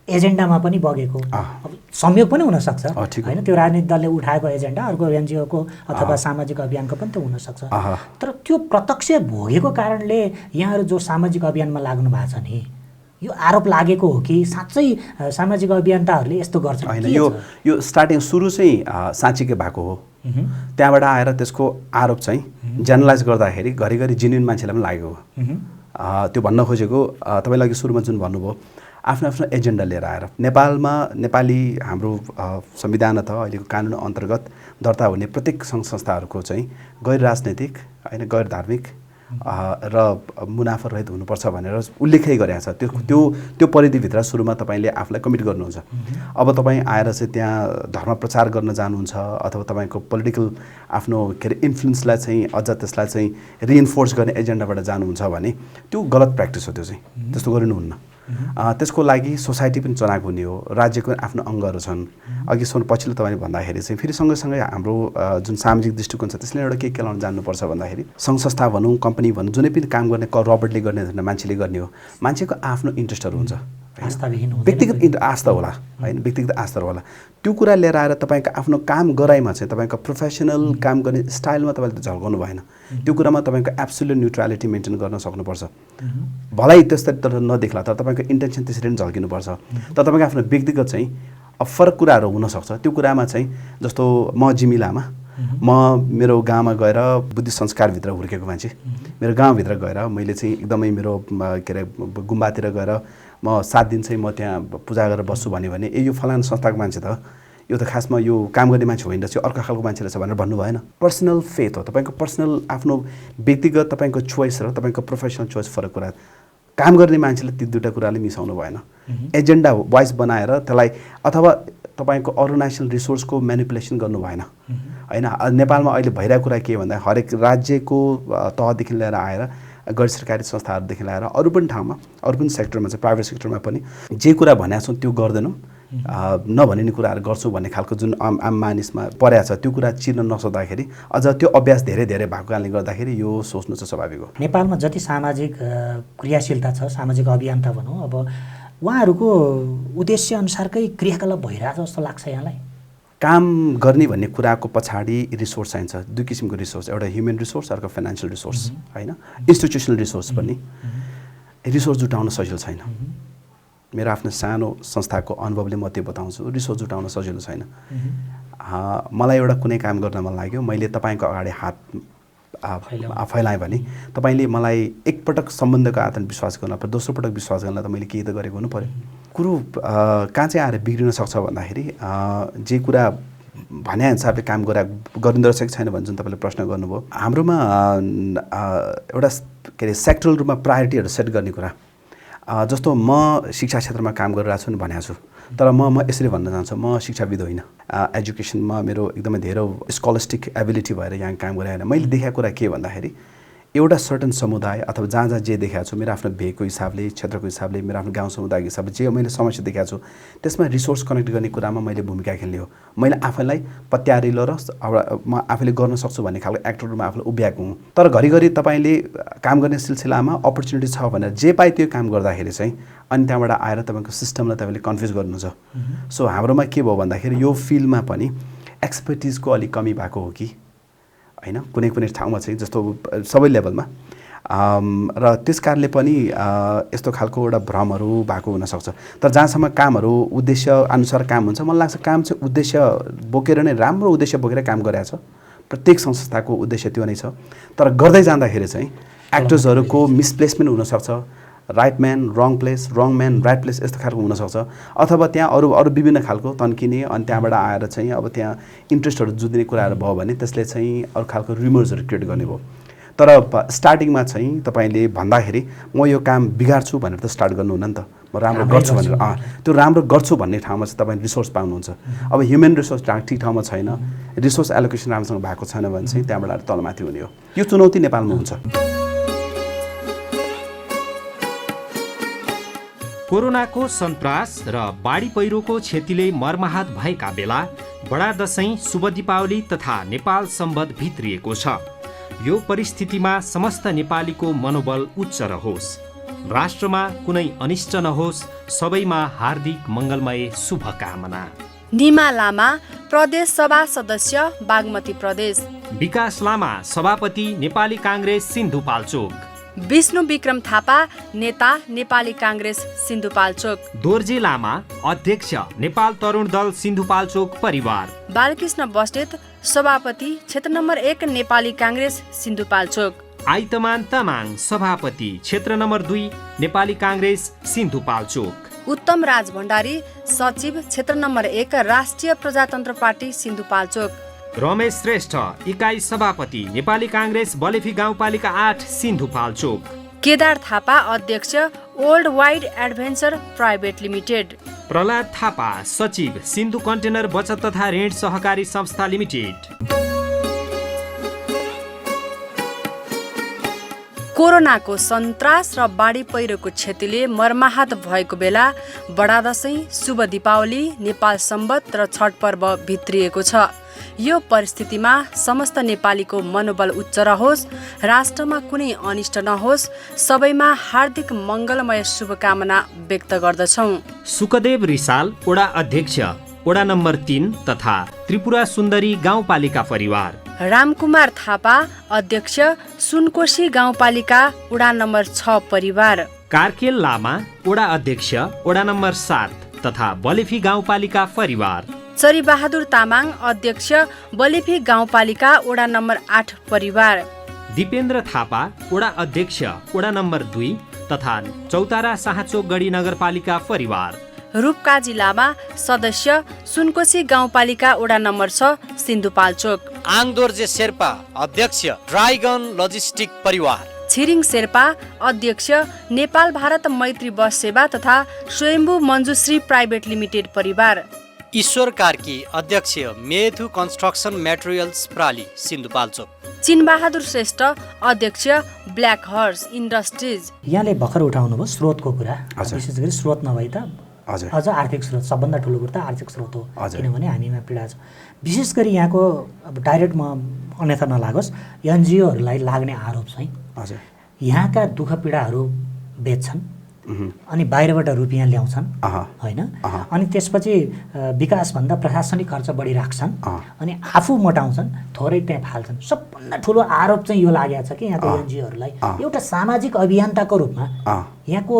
एजेन्डामा पनि बगेको, अब संयोग पनि हुनसक्छ होइन, त्यो राजनीतिक दलले उठाएको एजेन्डा अर्को एनजिओको अथवा सामाजिक अभियानको पनि त हुनसक्छ। तर त्यो प्रत्यक्ष भोगेको कारणले यहाँहरू जो सामाजिक अभियानमा लाग्नु भएको छ नि, यो आरोप लागेको हो कि साँच्चै सामाजिक अभियन्ताहरूले यस्तो गर्छ? होइन, यो स्टार्टिङ सुरु चाहिँ साँच्चीकै भएको हो, त्यहाँबाट आएर त्यसको आरोप चाहिँ जेनरलाइज गर्दाखेरि घरिघरि जेन्युन मान्छेलाई पनि लागेको हो। त्यो भन्न खोजेको तपाईँले अघि सुरुमा जुन भन्नुभयो आफ्नो आफ्नो एजेन्डा लिएर आएर नेपालमा नेपाली हाम्रो संविधान अथवा अहिलेको कानुन अन्तर्गत दर्ता हुने प्रत्येक सङ्घ संस्थाहरूको चाहिँ गैर राजनैतिक होइन, गैर धार्मिक र मुनाफा रहित हुनुपर्छ भनेर उल्लेखै गरेको छ। त्यो परिधिभित्र सुरुमा तपाईँले आफूलाई कमिट गर्नुहुन्छ। अब तपाईँ आएर चाहिँ त्यहाँ धर्म प्रचार गर्न जानुहुन्छ अथवा तपाईँको पोलिटिकल आफ्नो के अरे इन्फ्लुएन्सलाई चाहिँ अझ त्यसलाई चाहिँ रिइन्फोर्स गर्ने एजेन्डाबाट जानुहुन्छ भने त्यो गलत प्र्याक्टिस हो। त्यो चाहिँ त्यस्तो गर्नुहुन्न। त्यसको लागि सोसाइटी पनि चनाक हुने हो, राज्यको आफ्नो अङ्गहरू छन्। अघि पछिल्लो तपाईँले भन्दाखेरि चाहिँ फेरि सँगसँगै हाम्रो जुन सामाजिक दृष्टिकोण छ त्यसले एउटा के केलाउन जान्नुपर्छ भन्दाखेरि सङ्घ संस्था भनौँ, कम्पनी भनौँ, जुनै पनि काम गर्ने रबर्टले गर्ने होइन, मान्छेले गर्ने हो। मान्छेको आफ्नो इन्ट्रेस्टहरू हुन्छ, व्यक्तिगत आस्था होला होइन, व्यक्तिगत आस्था होला। त्यो कुरा लिएर आएर तपाईँको आफ्नो काम गराइमा चाहिँ तपाईँको प्रोफेसनल काम गर्ने स्टाइलमा तपाईँले झल्काउनु भएन। त्यो कुरामा तपाईँको एब्सोल्युट न्युट्रालिटी मेन्टेन गर्न सक्नुपर्छ। भलै त्यस्तै तर नदेख्ला तर तपाईँको इन्टेन्सन त्यसरी नै झल्किनुपर्छ। तर तपाईँको आफ्नो व्यक्तिगत चाहिँ फरक कुराहरू हुनसक्छ। त्यो कुरामा चाहिँ जस्तो म जिमी लामा, म मेरो गाउँमा गएर बुद्धिस्ट संस्कारभित्र हुर्केको मान्छे, मेरो गाउँभित्र गएर मैले चाहिँ एकदमै मेरो के अरे गुम्बातिर गएर म 7 दिन चाहिँ म त्यहाँ पूजा गरेर बस्छु भन्यो भने यो फलाना संस्थाको मान्छे त, यो त खासमा यो काम गर्ने मान्छे होइन रहेछ, यो अर्को खालको मान्छे रहेछ भनेर भन्नु भएन। पर्सनल फेथ हो, तपाईँको पर्सनल आफ्नो व्यक्तिगत तपाईँको चोइस र तपाईँको प्रोफेसनल चोइस फरक कुरा। काम गर्ने मान्छेले ती दुईवटा कुराले मिसाउनु भएन। एजेन्डा वाइज बनाएर त्यसलाई अथवा तपाईँको अरू नेसनल रिसोर्सको म्यानिपुलेसन गर्नु भएन होइन। नेपालमा अहिले भइरहेको कुरा के भन्दा हरेक राज्यको तहदेखि लिएर आएर गैर सरकारी संस्थाहरूदेखि लिएर अरू पनि ठाउँमा, अरू पनि सेक्टरमा चाहिँ प्राइभेट सेक्टरमा पनि जे कुरा भनेको छौँ त्यो गर्दैनौँ, नभनिने कुराहरू गर्छौँ भन्ने खालको जुन आम मानिसमा परेको छ त्यो कुरा चिर्न नसक्दाखेरि अझ त्यो अभ्यास धेरै धेरै भएको कारणले गर्दाखेरि यो सोच्नु चाहिँ स्वाभाविक हो। नेपालमा जति सामाजिक क्रियाशीलता छ, सामाजिक अभियन्ता भनौँ, अब उहाँहरूको उद्देश्य अनुसारकै क्रियाकलाप भइरहेको जस्तो लाग्छ यहाँलाई? काम गर्ने भन्ने कुराको पछाडि रिसोर्स चाहिन्छ। दुई किसिमको रिसोर्स, एउटा ह्युमन रिसोर्स, अर्को फाइनेन्सियल रिसोर्स होइन, इन्स्टिट्युसनल रिसोर्स पनि। रिसोर्स जुटाउन सजिलो छैन। मेरो आफ्नो सानो संस्थाको अनुभवले म त्यो बताउँछु, रिसोर्स जुटाउन सजिलो छैन। मलाई एउटा कुनै काम गर्न मन लाग्यो, मैले तपाईँको अगाडि हात फैलाएँ भने तपाईँले मलाई एकपटक सम्बन्धको आधारमा विश्वास गर्न पर्यो, दोस्रो पटक विश्वास गर्न त मैले केही त गरेको हुनु पऱ्यो। कुरो कहाँ चाहिँ आएर बिग्रिन सक्छ भन्दाखेरि जे कुरा भने हिसाबले काम गरिँदो रहेछ कि छैन भने जुन तपाईँले प्रश्न गर्नुभयो, हाम्रोमा एउटा के अरे सेक्टरल रूपमा प्रायोरिटीहरू सेट गर्ने कुरा। जस्तो म शिक्षा क्षेत्रमा काम गरिरहेको छु भनेको छु, तर म यसरी भन्न चाहन्छु, म शिक्षाविद होइन। एजुकेसनमा मेरो एकदमै धेरै स्कलस्टिक एबिलिटी भएर यहाँ काम गरेर मैले देखेको कुरा के भन्दाखेरि एउटा सर्टन समुदाय अथवा जहाँ जहाँ जे देखाएको छु मेरो आफ्नो भेगको हिसाबले, क्षेत्रको हिसाबले, मेरो आफ्नो गाउँ समुदायको हिसाबले जे मैले समस्या देखाएको छु त्यसमा रिसोर्स कनेक्ट गर्ने कुरामा मैले भूमिका खेल्ने हो। मैले आफैलाई पत्यारिलो र म आफैले गर्न सक्छु भन्ने खालको एक्टर रूपमा आफूलाई उभ्याएको हुँ। तर घरिघरि तपाईँले काम गर्ने सिलसिलामा अपर्च्युनिटी छ भनेर जे पाए त्यो काम गर्दाखेरि चाहिँ अनि त्यहाँबाट आएर तपाईँको सिस्टमलाई तपाईँले कन्फ्युज गर्नुहुन्छ। सो हाम्रोमा के भयो भन्दाखेरि यो फिल्डमा पनि एक्सपर्टिजको अलिक कमी भएको हो कि होइन, कुनै कुनै ठाउँमा चाहिँ जस्तो सबै लेभलमा र त्यस कारणले पनि यस्तो खालको एउटा भ्रमहरू भएको हुनसक्छ। तर जहाँसम्म कामहरू उद्देश्य अनुसार काम हुन्छ, मलाई लाग्छ काम चाहिँ उद्देश्य बोकेर नै, राम्रो उद्देश्य बोकेर काम गरेको छ। प्रत्येक संस्थाको उद्देश्य त्यो नै छ। तर गर्दै जाँदाखेरि चाहिँ एक्टर्सहरूको मिसप्लेसमेन्ट हुनसक्छ, राइट म्यान रङ प्लेस, रङ म्यान राइट प्लेस, यस्तो खालको हुनसक्छ। अथवा त्यहाँ अरू विभिन्न खालको तन्किने अनि त्यहाँबाट आएर चाहिँ अब त्यहाँ इन्ट्रेस्टहरू जुझ्ने कुराहरू भयो भने त्यसले चाहिँ अरू खालको रिमर्सहरू क्रिएट गर्ने भयो। तर स्टार्टिङमा चाहिँ तपाईँले भन्दाखेरि म यो काम बिगार्छु भनेर त स्टार्ट गर्नुहुन्न नि त, म राम्रो गर्छु भनेर। त्यो राम्रो गर्छु भन्ने ठाउँमा चाहिँ तपाईँ रिसोर्स पाउनुहुन्छ। अब ह्युमन रिसोर्स ठिक ठाउँमा छैन, रिसोर्स एलोकेसन राम्रोसँग भएको छैन भने चाहिँ त्यहाँबाट तलमाथि हुने हो। यो चुनौती नेपालमा हुन्छ। कोरोनाको सन्तास र बाढी पहिरोको क्षतिले मर्माहत भएका बेला बडा दशैं, शुभ दीपावली तथा नेपाल सम्बत भित्रिएको छ। यो परिस्थितिमा समस्त नेपालीको मनोबल उच्च रहोस्, राष्ट्रमा कुनै अनिष्ट नहोस्, सबैमा हार्दिक मङ्गलमय शुभकामना। निमा लामा, प्रदेश सभा सदस्य, बागमती प्रदेश। विकास लामा, सभापति, नेपाली काङ्ग्रेस सिन्धुपाल्चोक। विष्णु विक्रम थापा, नेता, नेपाली काङ्ग्रेस सिन्धुपाल्चोक। दोर्जे लामा, अध्यक्ष, नेपाल तरुण दल सिन्धुपाल्चोक परिवार। बालकृष्ण बस्नेत, सभापति, क्षेत्र नम्बर 1 नेपाली काङ्ग्रेस सिन्धुपाल्चोक। आइतमान तामाङ, सभापति, क्षेत्र नम्बर 2 नेपाली काङ्ग्रेस सिन्धुपाल्चोक। उत्तम राज भण्डारी, सचिव, क्षेत्र नम्बर 1 राष्ट्रिय प्रजातन्त्र पार्टी सिन्धुपाल्चोक। रमेश श्रेष्ठ इकाइ सभापति नेपाली काङ्ग्रेस बलेफी गाउँपालिका 8 सिन्धुपाल्चोक। केदार थापा अध्यक्ष old wide adventure private limited. Prahlad Thapa सचिव सिन्धु कन्टेनर बचत तथा ऋण सहकारी संस्था लिमिटेड। कोरोनाको सन्तास र बाढी पहिरोको क्षतिले मर्माहत भएको बेला बडा दशैं, शुभ दीपावली, नेपाल सम्बत र छठ पर्व भित्रिएको छ। यो परिस्थितिमा समस्त नेपालीको मनोबल उच्च रहोस्, राष्ट्रमा कुनै अनिष्ट नहोस्, सबैमा हार्दिक मङ्गलमय शुभकामना व्यक्त गर्दछौँ। सुखदेव रिसाल वडा अध्यक्ष वडा नम्बर 3 तथा त्रिपुरा सुन्दरी गाउँपालिका परिवार। रामकुमार थापा अध्यक्ष सुनकोशी गाउँपालिका वडा नम्बर 6 परिवार। कार्केल लामा वडा अध्यक्ष वडा नम्बर 7 तथा बलेफी गाउँपालिका परिवार। चरीबहादुर तामाङ अध्यक्ष बलेफी गाउँपालिका वडा नम्बर 8 परिवार। दिपेन्द्र थापा वडा अध्यक्ष वडा नम्बर 2 तथा चौतारा साँचोक गढी नगरपालिका परिवार। रूपकाजी लामा सदस्य सुनकोशी गाउँपालिका वडा नम्बर 6 सिन्धुपाल्चोक। आङदोर्जे शेर्पा अध्यक्ष ड्राइगन लजिस्टिक परिवार। छिरिङ शेर्पा अध्यक्ष नेपाल भारत मैत्री बस सेवा तथा स्वयम्भू मञ्जुश्री प्राइभेट लिमिटेड परिवार। ईश्वर कार्की अध्यक्ष मेथु कन्स्ट्रक्सन मेटेरियल्स प्राली सिन्धुपाल्चोक। चिनबहादुर श्रेष्ठ अध्यक्ष ब्ल्याक हर्स इन्डस्ट्रिज। यहाँले भर्खर उठाउनु भयो स्रोतको कुरा। विशेष गरी स्रोत नभई त अझ आर्थिक स्रोत, सबभन्दा ठुलो कुरो त आर्थिक स्रोत हो, किनभने हामीमा पीडा छ। विशेष गरी यहाँको अब डाइरेक्ट म अन्यथा नलागोस्, एनजिओहरूलाई लाग्ने आरोप चाहिँ यहाँका दुःख पीडाहरू बेच्छन् अनि बाहिरबाट रुपियाँ ल्याउँछन् होइन, अनि त्यसपछि विकासभन्दा प्रशासनिक खर्च बढी राख्छन् अनि आफू मोटाउँछन्, थोरै त्यहाँ फाल्छन्। सबभन्दा ठुलो आरोप चाहिँ यो लागेको छ कि यहाँको एनजिओहरूलाई एउटा सामाजिक अभियन्ताको रूपमा यहाँको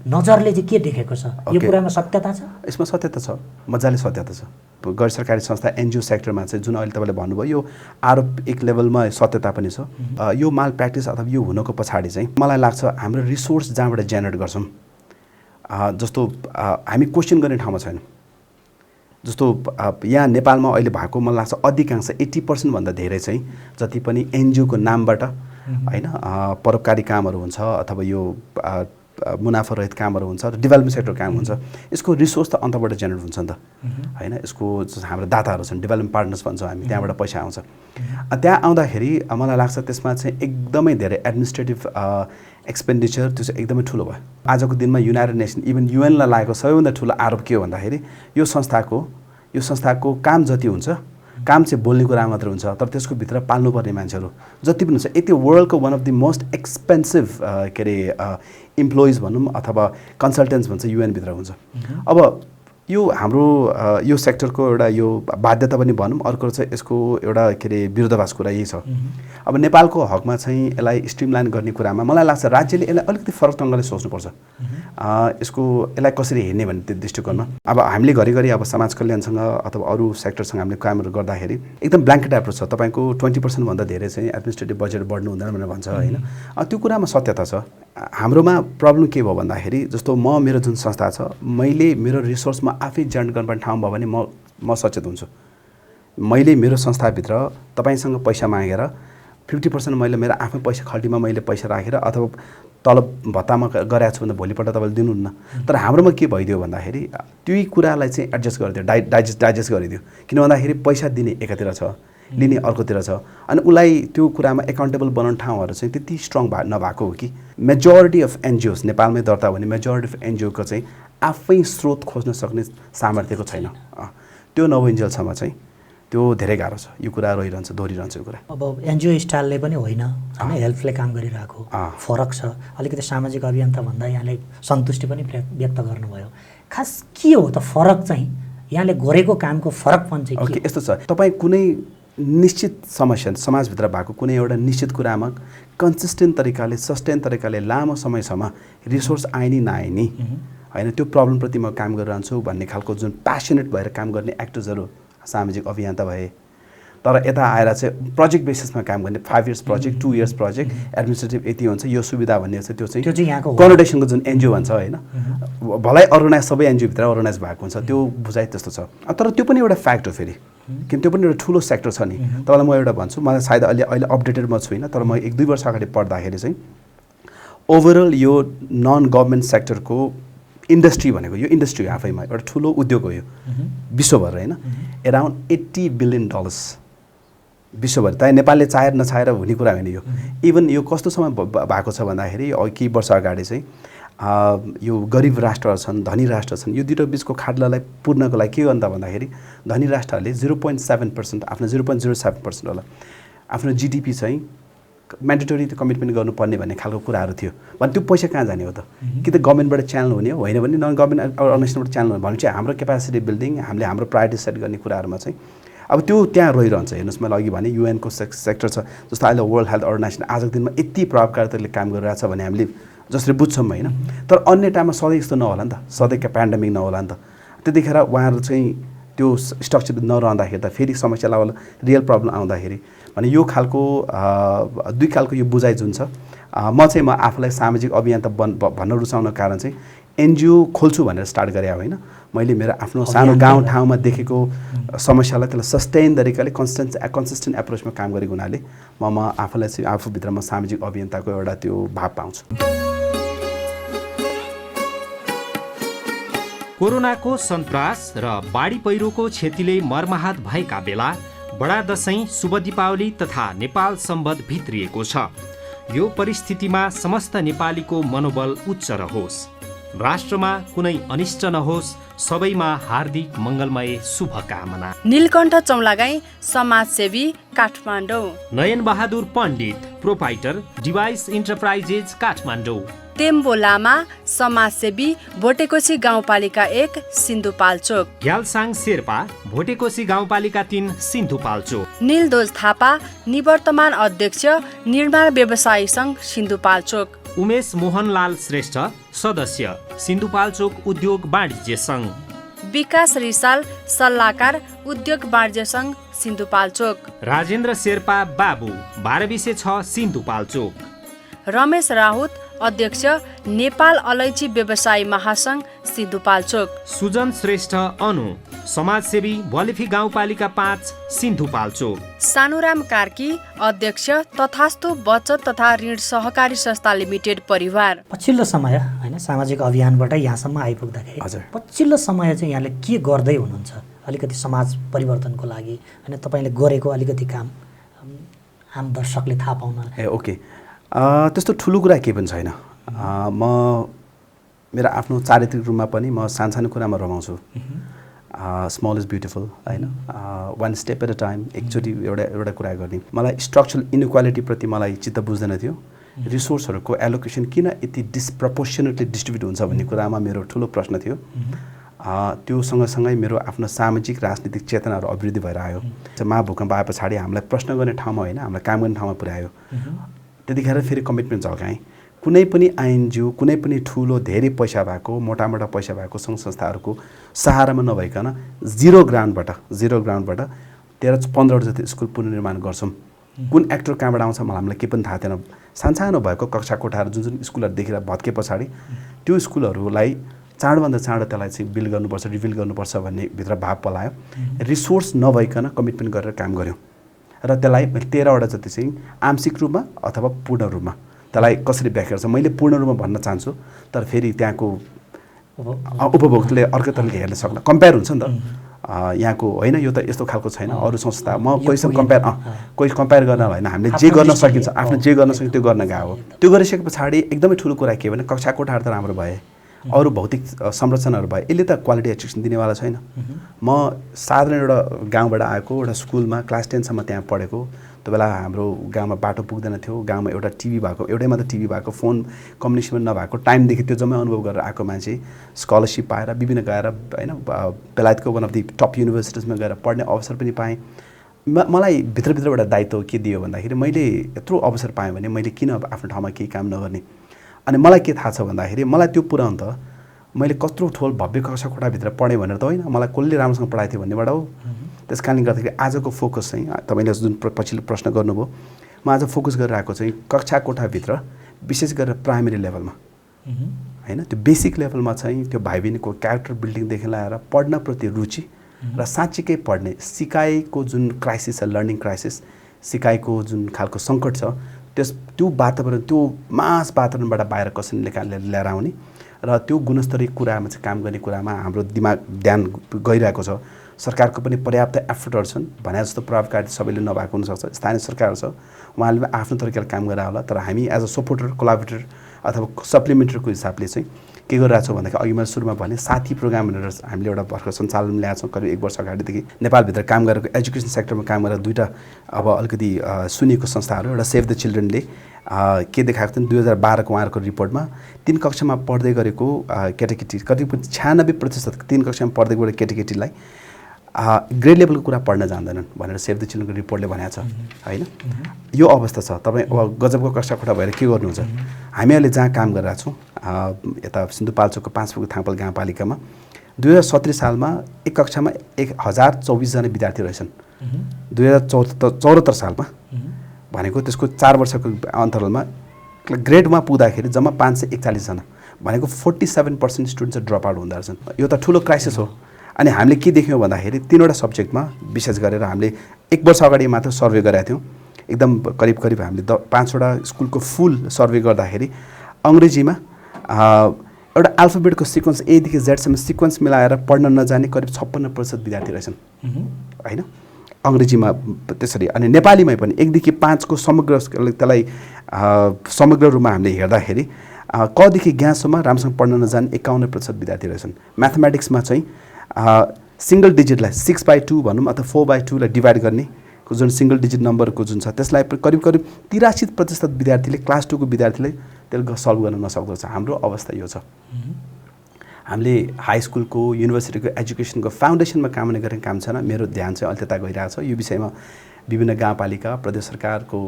नजरले चाहिँ के देखेको छ? यो कुरामा सत्यता छ? यसमा सत्यता छ, मजाले सत्यता छ। गैर सरकारी संस्था एनजिओ सेक्टरमा चाहिँ जुन अहिले तपाईँले भन्नुभयो यो आरोप एक लेभलमा सत्यता पनि छ। यो माल प्र्याक्टिस अथवा यो हुनको पछाडि चाहिँ मलाई लाग्छ हाम्रो रिसोर्स जहाँबाट जेनेरेट गर्छौँ, जस्तो हामी क्वेसन गर्ने ठाउँमा छैन। जस्तो यहाँ नेपालमा अहिले भएको मलाई लाग्छ अधिकांश 80% भन्दा धेरै चाहिँ जति पनि एनजिओको नामबाट होइन परोपकारी कामहरू हुन्छ अथवा यो मुनाफा रहित कामहरू हुन्छ र डेभलपमेन्ट सेक्टर काम हुन्छ, यसको रिसोर्स त अन्तबाट जेनेरेट हुन्छ नि त होइन। यसको हाम्रो दाताहरू छन्, डेभलपमेन्ट पार्टनर्स भन्छौँ हामी, त्यहाँबाट पैसा आउँछ। त्यहाँ आउँदाखेरि मलाई लाग्छ त्यसमा चाहिँ एकदमै धेरै एडमिनिस्ट्रेटिभ एक्सपेन्डिचर त्यो चाहिँ एकदमै ठुलो भयो। आजको दिनमा युनाइटेड नेसन इभन युएनलाई लागेको सबैभन्दा ठुलो आरोप के हो भन्दाखेरि यो संस्थाको काम जति हुन्छ, काम चाहिँ बोल्ने कुरा मात्र हुन्छ, तर त्यसको भित्र पाल्नुपर्ने मान्छेहरू जति पनि हुन्छ, यति वर्ल्डको one of the most expensive के अरे इम्प्लोइज भनौँ अथवा कन्सल्टेन्ट्स भन्छ युएनभित्र हुन्छ। अब यो हाम्रो यो सेक्टरको एउटा यो बाध्यता पनि भनौँ, अर्को चाहिँ यसको एउटा के अरे विरोधाभास कुरा यही छ। अब नेपालको हकमा चाहिँ यसलाई स्ट्रिमलाइन गर्ने कुरामा मलाई लाग्छ राज्यले यसलाई अलिकति फरक ढङ्गले सोच्नुपर्छ। यसलाई कसरी हेर्ने भन्ने त्यो दृष्टिकोणमा अब हामीले घरिघरि अब समाज कल्याणसँग अथवा अरू सेक्टरसँग हामीले कामहरू गर्दाखेरि एकदम ब्ल्याङ्केट एप्रोच छ। तपाईँको 20% भन्दा धेरै चाहिँ एडमिनिस्ट्रेटिभ बजेट बढ्नु हुँदैन भनेर भन्छ होइन, त्यो कुरामा सत्यता छ। हाम्रोमा प्रब्लम के भयो भन्दाखेरि जस्तो मेरो जुन संस्था छ, मैले मेरो रिसोर्समा आफै जेनेरेट गर्नुपर्ने ठाउँ भयो भने म सचेत हुन्छु। मैले मेरो संस्थाभित्र तपाईँसँग पैसा मागेर 50% मैले मेरो आफ्नै पैसा खल्टीमा मैले पैसा राखेर अथवा तलब भत्तामा गरेको छु भने भोलिपल्ट तपाईँले दिनुहुन्न। तर हाम्रोमा के भइदियो भन्दाखेरि त्यही कुरालाई चाहिँ एडजस्ट गरिदियो, डाइजेस्ट गरिदियो। किन भन्दाखेरि पैसा दिने एकातिर छ, लिने अर्कोतिर छ, अनि उसलाई त्यो कुरामा एकाउन्टेबल बनाउने ठाउँहरू चाहिँ त्यति स्ट्रङ नभएको हो कि मेजोरिटी अफ एनजिओस नेपालमै दर्ता भने मेजोरिटी अफ एनजिओको चाहिँ आफै स्रोत खोज्न सक्ने सामर्थ्यको छैन। त्यो नभइन्जेलसम्म चाहिँ त्यो धेरै गाह्रो छ। यो कुरा रहिरहन्छ, दोहोरिरहन्छ यो कुरा। अब एनजिओ स्टाइलले पनि होइन होइन, हेल्पले काम गरिरहेको फरक छ। अलिकति सामाजिक अभियन्ता भन्दा यहाँले सन्तुष्टि पनि व्यक्त गर्नुभयो। खास के हो त फरक चाहिँ? यहाँले गरेको कामको फरकपन चाहिँ के? यस्तो छ, तपाईँ कुनै निश्चित समस्या समाजभित्र भएको कुनै एउटा निश्चित कुरामा कन्सिस्टेन्ट तरिकाले सस्टेन तरिकाले लामो समयसम्म रिसोर्स आइनी नआइनी होइन, त्यो प्रब्लमप्रति म काम गरिरहन्छु भन्ने खालको जुन प्यासनेट भएर काम गर्ने एक्टर्सहरू सामाजिक अभियन्ता भए। तर यता आएर चाहिँ प्रोजेक्ट बेसिसमा काम गर्ने 5 years project, 2 years project, administrative यति हुन्छ, यो सुविधा भन्ने चाहिँ त्यो चाहिँ यहाँको कन्नोटेसनको जुन एनजिओ भन्छ होइन, भलाइ अर्गनाइज सबै एनजिओभित्र अर्गनाइज भएको हुन्छ, त्यो बुझाइ त्यस्तो छ। तर त्यो पनि एउटा फ्याक्ट हो। फेरि किन त्यो पनि एउटा ठुलो सेक्टर छ नि। तपाईँलाई म एउटा भन्छु, मलाई सायद अहिले अपडेटेड म छुइनँ, तर म 1-2 वर्ष अगाडि पढ्दाखेरि चाहिँ ओभरअल यो नन गभर्मेन्ट सेक्टरको इन्डस्ट्री भनेको, यो इन्डस्ट्री आफैमा एउटा ठुलो उद्योग हो यो विश्वभर होइन, अराउन्ड $80 बिलियन विश्वभर। त नेपालले चाहेर नचाहेर हुने कुरा होइन यो। इभन यो कस्तो समय भएको छ भन्दाखेरि केही वर्ष अगाडि चाहिँ यो गरिब राष्ट्रहरू छन्, धनी राष्ट्र छन्, यो दुईवटा बिचको खाडलालाई पुर्नको लागि के गर्नु भन्दाखेरि धनी राष्ट्रहरूले 0.7% आफ्नो 0.07% होला आफ्नो GDP चाहिँ म्यान्डेटोरी कमिटमेन्ट गर्नुपर्ने भन्ने खालको कुराहरू थियो। भने त्यो पैसा कहाँ जाने हो त? कि त गभर्मेन्टबाट च्यानल हुने हो, होइन भने नन गभर्मेन्ट अर्गनाइजेसनबाट च्यानल हुने भने चाहिँ हाम्रो क्यापासिटी बिल्डिङ, हामीले हाम्रो प्रायोरिटी सेट गर्ने कुराहरूमा चाहिँ अब त्यो त्यहाँ रहिरहन्छ। हेर्नुहोस्, मैले अघि भने UN को सेक्टर छ, जस्तो अहिले वर्ल्ड हेल्थ अर्गनाइजेसन आजको दिनमा यति प्रभावकारिताले काम गरिरहेको छ भने हामीले जसरी बुझ्छौँ होइन। तर अन्य टाइममा सधैँ यस्तो नहोला नि त, सधैँको प्यान्डेमिक नहोला नि त। त्यतिखेर उहाँहरू चाहिँ त्यो स्ट्रक्चर नरहँदाखेरि त फेरि समस्या होला, रियल प्रब्लम आउँदाखेरि भने यो खालको दुई खालको यो बुझाइ जुन छ। म आफूलाई सामाजिक अभियन्ता भन्न रुचाउन कारण चाहिँ NGO खोल्छु भनेर स्टार्ट गरे होइन। मैले मेरो आफ्नो सानो गाउँ ठाउँमा देखेको समस्यालाई त्यसलाई सस्टेन तरिकाले कन्सिस्टेन्ट एप्रोचमा काम गरेको हुनाले म आफूलाई चाहिँ आफूभित्रमा सामाजिक अभियन्ताको एउटा त्यो भाव पाउँछु। कोरोनाको सन्तास र बाढी पहिरोको क्षतिले मर्माहत भएका बेला बडा दशैं, शुभ दीपावली तथा नेपाल सम्बत भित्रिएको छ। यो परिस्थितिमा समस्त नेपालीको मनोबल उच्च रहोस्, राष्ट्रमा कुनै अनिष्ट नहोस्, सबैमा हार्दिक मङ्गलमय शुभकामना। नीलकण्ठ चौलागाई, समाजसेवी, काठमाडौँ। नयन बहादुर पण्डित, प्रोपाइटर, डिभाइस इन्टरप्राइजेज, काठमाडौँ। तेम्बो लामा, समाजसेवी, भोटेकोशी गाउँपालिका 1, सिन्धुपाल्चोक। ग्यालसाङ शेर्पा, भोटेकोशी गाउँपालिका 3, सिन्धुपाल्चोक। नीलध्वज थापा, निवर्तमान अध्यक्ष, निर्माण व्यवसायी सङ्घ, सिन्धुपाल्चोक। उमेश मोहनलाल श्रेष्ठ, सदस्य, सिन्धुपाल्चोक उद्योग वाणिज्य सङ्घ। विकास रिसाल, सल्लाहकार, उद्योग वाणिज्य सङ्घ, सिन्धुपाल्चोक। राजेन्द्र शेर्पा बाबु, 1206, सिन्धुपाल्चोक। रमेश राउत, अध्यक्ष, नेपाल अलैँची व्यवसायी महासङ्घ, सिन्धुपाल्चोक। सुजन श्रेष्ठ अनु, समाजसेवी, बलेफी गाउँपालिका 5, सिन्धुपाल्चोक। सानुराम कार्की, अध्यक्ष, तथास्तु बचत तथा ऋण सहकारी संस्था लिमिटेड परिवार। पछिल्लो समय होइन सामाजिक अभियानबाट यहाँसम्म आइपुग्दाखेरि पछिल्लो समय चाहिँ यहाँले के गर्दै हुनुहुन्छ अलिकति समाज परिवर्तनको लागि होइन? तपाईँले गरेको अलिकति काम आम दर्शकले थाहा पाउन। ओके, त्यस्तो ठुलो कुरा केही पनि छैन। म मेरो आफ्नो चारित्रिक रूपमा पनि म सानो कुरामा रमाउँछु। स्मल इज ब्युटिफुल होइन, one step at a time, एकचोटि एउटा कुरा गर्ने। मलाई स्ट्रक्चरल इनइक्वालिटीप्रति मलाई चित्त बुझ्दैन थियो। रिसोर्सहरूको एलोकेसन किन यति डिस्प्रपोर्सनेटली डिस्ट्रिब्युट हुन्छ भन्ने कुरामा मेरो ठुलो प्रश्न थियो। त्यो सँगसँगै मेरो आफ्नो सामाजिक राजनीतिक चेतनाहरू अभिवृद्धि भएर आयो। महाभूकम्प आए पछाडि हामीलाई प्रश्न गर्ने ठाउँमा होइन, हामीलाई काम गर्ने ठाउँमा पुर्यायो। त्यतिखेर फेरि कमिटमेन्ट झल्काएँ। कुनै पनि INGO, कुनै पनि ठुलो धेरै पैसा भएको, मोटा पैसा भएको सङ्घ संस्थाहरूको सहारामा नभइकन जिरो ग्राउन्डबाट 13-15 जति स्कुल पुनर्निर्माण गर्छौँ। कुन एक्टर कहाँबाट आउँछ हामीलाई केही पनि थाहा थिएन। सानो भएको कक्षा कोठाहरू जुन स्कुलहरू देखेर भत्के पछाडि त्यो स्कुलहरूलाई चाँडोभन्दा चाँडो त्यसलाई चाहिँ बिल्ड गर्नुपर्छ, रिबिल्ड गर्नुपर्छ भन्ने भित्र भाव पलायो। रिसोर्स नभइकन कमिटमेन्ट गरेर काम गऱ्यौँ र त्यसलाई 13वटा जति चाहिँ आंशिक रूपमा अथवा पूर्ण रूपमा त्यसलाई कसरी व्याख्या गर्छ मैले पूर्ण रूपमा भन्न चाहन्छु। तर फेरि त्यहाँको उपभोक्ताले अर्को तरिकाले हेर्न सक्ला, कम्पेयर हुन्छ नि त। यहाँको होइन यो त यस्तो खालको छैन, अरू संस्था म कोहीसँग कम्पेयर गर्न होइन, हामीले जे गर्न सकिन्छ आफ्नो जे गर्न सकिन्छ त्यो गर्न गएको हो। त्यो गरिसके पछाडि एकदमै ठुलो कुरा के भने कक्षा कोठाहरू त राम्रो भए, अरू भौतिक संरचनाहरू भए, यसले त क्वालिटी एजुकेसन दिनेवाला छैन। म साधारण एउटा गाउँबाट आएको, एउटा स्कुलमा क्लास 10सम्म त्यहाँ पढेको। त्यो बेला हाम्रो गाउँमा बाटो पुग्दैन थियो, गाउँमा एउटा टिभी भएको, एउटै मात्र टिभी भएको, फोन कम्युनिकेसन नभएको टाइमदेखि त्यो जम्मै अनुभव गरेर आएको मान्छे स्कलरसिप पाएर विभिन्न गएर होइन बेलायतको वान अफ दि टप युनिभर्सिटिजमा गएर पढ्ने अवसर पनि पाएँ। मलाई भित्रभित्रबाट दायित्व के दियो भन्दाखेरि मैले यत्रो अवसर पाएँ भने मैले किन आफ्नो ठाउँमा केही काम नगर्ने। अनि मलाई के थाहा छ भन्दाखेरि मलाई त्यो पुऱ्याउनु त मैले कत्रो ठोल भव्य कक्षा कोठाभित्र पढेँ भनेर त होइन, मलाई कसले राम्रोसँग पढाएको थियो भन्नेबाट हो। त्यस कारणले गर्दाखेरि आजको फोकस चाहिँ तपाईँले जुन पछिल्लो प्रश्न गर्नुभयो, म आज फोकस गरेर आएको चाहिँ कक्षा कोठाभित्र विशेष गरेर प्राइमेरी लेभलमा होइन, त्यो बेसिक लेभलमा चाहिँ त्यो भाइ बहिनीको क्यारेक्टर बिल्डिङदेखि लगाएर पढ्नप्रति रुचि र साँच्चीकै पढ्ने सिकाइको जुन क्राइसिस छ, लर्निङ क्राइसिस, सिकाइको जुन खालको सङ्कट छ, त्यो वातावरण, त्यो मास वातावरणबाट बाहिर कसरी ल्याएर आउने र त्यो गुणस्तरीय कुरामा चाहिँ काम गर्ने कुरामा हाम्रो ध्यान गइरहेको छ। सरकारको पनि पर्याप्त एफर्टहरू छन्। भने जस्तो प्रभावकारी सबैले नभएको हुनसक्छ, स्थानीय सरकार छ, उहाँले आफ्नो तरिकाले काम गरेर होला। तर हामी एज अ सपोर्टर, कोलाबोरेटर अथवा सप्लिमेन्टरको हिसाबले चाहिँ के गरिरहेको छौँ भन्दाखेरि अघि मैले सुरुमा भने साथी प्रोग्राम भनेर हामीले एउटा भर्खर सञ्चालन ल्याएको छौँ। करिब 1 वर्ष अगाडिदेखि नेपालभित्र काम गरेको एजुकेसन सेक्टरमा काम गरेर 2टा अब अलिकति सुनिएको संस्थाहरू, एउटा सेभ द चिल्ड्रेनले के देखाएको थियो 2012को उहाँहरूको रिपोर्टमा 3 कक्षामा पढ्दै गरेको केटाकेटी करिब 96% 3 कक्षामा पढ्दै गरेको केटाकेटीलाई ग्रेड लेभलको कुरा पढ्न जान्दैनन् भनेर सेभ द चिल्ड्रेनको रिपोर्टले भनेको छ होइन। यो अवस्था छ। तपाईँ अब गजबको कक्षा कोठा भएर के गर्नुहुन्छ? हामी अहिले जहाँ काम गरिरहेको छौँ यता सिन्धुपाल्चोकको 5 पुगको थाङपाल गाउँपालिकामा 2017 सालमा एक कक्षामा 1024 जना विद्यार्थी रहेछन्। 2074 सालमा भनेको त्यसको 4 वर्षको अन्तरालमा ग्रेडमा पुग्दाखेरि जम्मा 541 जना भनेको 47% स्टुडेन्ट चाहिँ ड्रप आउट हुँदो रहेछन्। यो त ठुलो क्राइसिस हो। अनि हामीले के देख्यौँ भन्दाखेरि 3वटा सब्जेक्टमा विशेष गरेर हामीले 1 वर्ष अगाडि मात्र सर्वे गरेका थियौँ। एकदम करिब हामीले 5वटा स्कुलको फुल सर्वे गर्दाखेरि अङ्ग्रेजीमा एउटा अल्फाबेटको सिक्वेन्स एदेखि जेडसम्म सिक्वेन्स मिलाएर पढ्न नजाने करिब 56% विद्यार्थी रहेछन् होइन अङ्ग्रेजीमा त्यसरी। अनि नेपालीमै पनि 1 देखि 5 को समग्र त्यसलाई समग्र रूपमा हामीले हेर्दाखेरि कदेखि ज्ञासम्म राम्रोसँग पढ्न नजाने 51% विद्यार्थी रहेछन्। म्याथमेटिक्समा चाहिँ सिङ्गल डिजिटलाई 6/2 भनौँ अथवा 4/2 लाई डिभाइड गर्ने जुन सिङ्गल डिजिट नम्बरको जुन छ त्यसलाई करिब 83% विद्यार्थीले क्लास 2 को विद्यार्थीले त्यसले सल्भ गर्न नसक्दो छ। हाम्रो अवस्था यो छ। हामीले हाई स्कुलको युनिभर्सिटीको एजुकेसनको फाउन्डेसनमा काम गर्ने काम छैन। मेरो ध्यान चाहिँ अहिले त्यता गइरहेको छ। यो विषयमा विभिन्न गाउँपालिका, प्रदेश सरकारको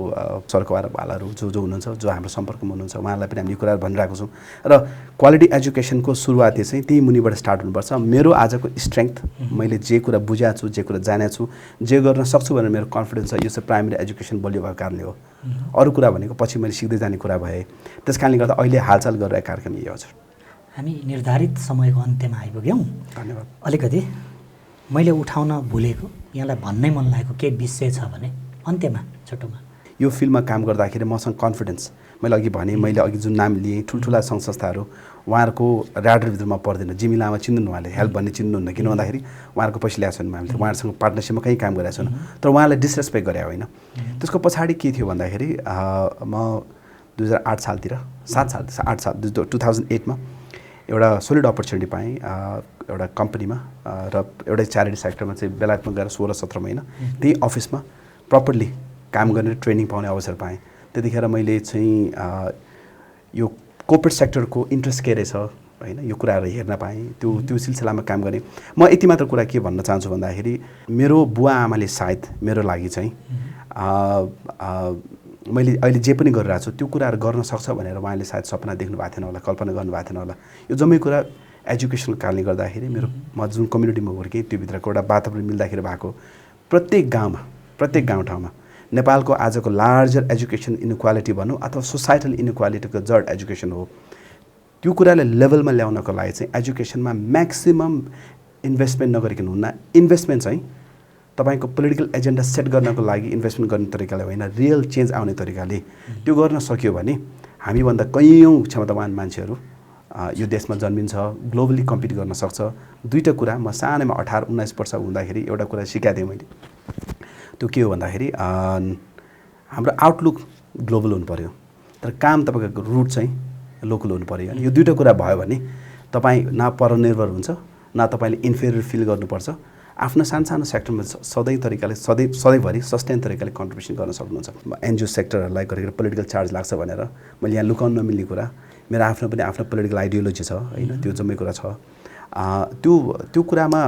सरकारवालाहरू जो हुनुहुन्छ, जो हाम्रो सम्पर्कमा हुनुहुन्छ, उहाँहरूलाई पनि हामी यो कुराहरू भनिरहेको छौँ। र क्वालिटी एजुकेसनको सुरुवाती चाहिँ त्यही मुनिबाट स्टार्ट हुनुपर्छ। मेरो आजको स्ट्रेङ्थ, मैले जे कुरा बुझाएको छु, जे कुरा जानेको छु, जे गर्न सक्छु भनेर मेरो कन्फिडेन्स छ, यो चाहिँ प्राइमेरी एजुकेसन बलियो भएको कारणले हो। अरू कुरा भनेको पछि मैले सिक्दै जाने कुरा भए। त्यस कारणले गर्दा अहिले हालचाल गरिरहेको कार्यक्रम यो हजुर। हामी निर्धारित समयको अन्त्यमा आइपुग्यौँ। धन्यवाद। अलिकति मैले उठाउन भुलेको, यहाँलाई भन्नै मन लागेको केही विषय छ भने अन्त्यमा छोटोमा। यो फिल्ममा काम गर्दाखेरि मसँग कन्फिडेन्स, मैले अघि भने, मैले अघि जुन नाम लिएँ ठुल्ठुला सङ्घ संस्थाहरू, उहाँहरूको ऱ्याडरभित्रमा पर्दैन। जिमी लामा चिन्नु, उहाँले हेल्प भन्ने चिन्नुहुन्न, किन भन्दाखेरि उहाँहरूको पैसा ल्याएको छैन, हामीले उहाँहरूसँग पार्टनरसिपमा कहीँ काम गरेको छैन। तर उहाँलाई डिसरेस्पेक्ट गरे होइन। त्यसको पछाडि के थियो भन्दाखेरि म 2008 सालतिर 8 साल 2008 मा एउटा सोलिड अपर्च्युनिटी पाएँ एउटा कम्पनीमा र एउटै च्यारिटी सेक्टरमा चाहिँ बेलायतमा गएर 16-17 महिना त्यही अफिसमा प्रपरली काम गर्ने ट्रेनिङ पाउने अवसर पाएँ। त्यतिखेर मैले चाहिँ यो कोर्पोरेट सेक्टरको इन्ट्रेस्ट के रहेछ होइन, यो कुराहरू हेर्न पाएँ। त्यो सिलसिलामा काम गरेँ। म यति मात्र कुरा के भन्न चाहन्छु भन्दाखेरि मेरो बुवा आमाले सायद मेरो लागि चाहिँ मैले अहिले जे पनि गरिरहेको छु त्यो कुराहरू गर्न सक्छ भनेर उहाँले सायद सपना देख्नु भएको थिएन होला, कल्पना गर्नुभएको थिएन होला। यो जम्मै कुरा एजुकेसनको कारणले गर्दाखेरि मेरो म जुन कम्युनिटीमा हुर्केँ त्योभित्रको एउटा वातावरण मिल्दाखेरि भएको। प्रत्येक गाउँमा, प्रत्येक गाउँठाउँमा नेपालको आजको लार्जर एजुकेसन इनइक्वालिटी भनौँ अथवा सोसाइटल इनइक्वालिटीको जड एजुकेसन हो। त्यो कुरालाई लेभलमा ल्याउनको लागि चाहिँ एजुकेसनमा म्याक्सिमम इन्भेस्टमेन्ट नगरिकन हुन्न। इन्भेस्टमेन्ट चाहिँ तपाईको पोलिटिकल एजेन्डा सेट गर्नको लागि इन्भेस्टमेन्ट गर्ने तरिकाले होइन, रियल चेन्ज आउने तरिकाले त्यो गर्न सक्यो भने हामीभन्दा कैयौँ क्षमतावान मान्छेहरू यो देशमा जन्मिन्छ, ग्लोबली कम्पिट गर्न सक्छ। 2टा कुरा म सानैमा 18-19 वर्ष हुँदाखेरि एउटा कुरा सिकाएको थिएँ मैले। त्यो के हो भन्दाखेरि हाम्रो आउटलुक ग्लोबल हुनु पर्यो, तर काम तपाईँको रुट चाहिँ लोकल हुनु पर्यो। अनि यो 2टा कुरा भयो भने तपाईँ न परनिर्भर हुन्छ, न तपाईँले इन्फेरियर फिल गर्नुपर्छ। आफ्नो सानो सेक्टरमा सधैँ तरिकाले सधैँभरि सस्टेन तरिकाले कन्ट्रिब्युसन गर्न सक्नुहुन्छ। एनजिओ सेक्टरहरूलाई गरेर पोलिटिकल चार्ज लाग्छ भनेर मैले यहाँ लुकाउन नमिल्ने कुरा, मेरो आफ्नो पनि आफ्नो पोलिटिकल आइडियोलोजी छ होइन, त्यो जम्मै कुरा छ। त्यो कुरामा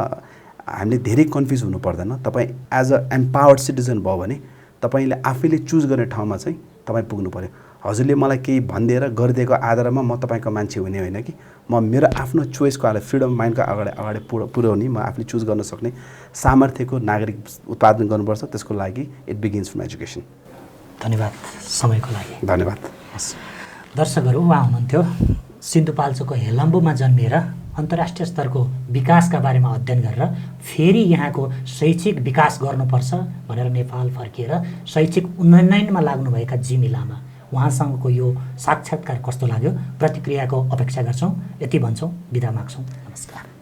हामीले धेरै कन्फ्युज हुनु पर्दैन। तपाईँ एज अ एम्पावर्ड सिटिजन भयो भने तपाईँले आफैले चुज गर्ने ठाउँमा चाहिँ तपाईँ पुग्नु पर्यो। हजुरले मलाई केही भनिदिएर गरिदिएको आधारमा म तपाईँको मान्छे हुने होइन कि म मेरो आफ्नो चोइसको आधार फ्रिडम माइन्डको अगाडि पुर्याउने, म आफूले चुज गर्न सक्ने सामर्थ्यको नागरिक उत्पादन गर्नुपर्छ। त्यसको लागि इट बिगिन्स फ्रम एजुकेसन। धन्यवाद समयको लागि। धन्यवाद। दर्शकहरू, उहाँ हुनुहुन्थ्यो सिन्धुपाल्चोकको हेलम्बुमा जन्मिएर अन्तर्राष्ट्रिय स्तरको विकासका बारेमा अध्ययन गरेर फेरि यहाँको शैक्षिक विकास गर्नुपर्छ भनेर नेपाल फर्किएर शैक्षिक उन्नयनमा लाग्नुभएका जिमी लामा उहाँसँगको यो साक्षात्कार कस्तो लाग्यो प्रतिक्रियाको अपेक्षा गर्छौँ। यति भन्छौँ, बिदा माग्छौँ। नमस्कार।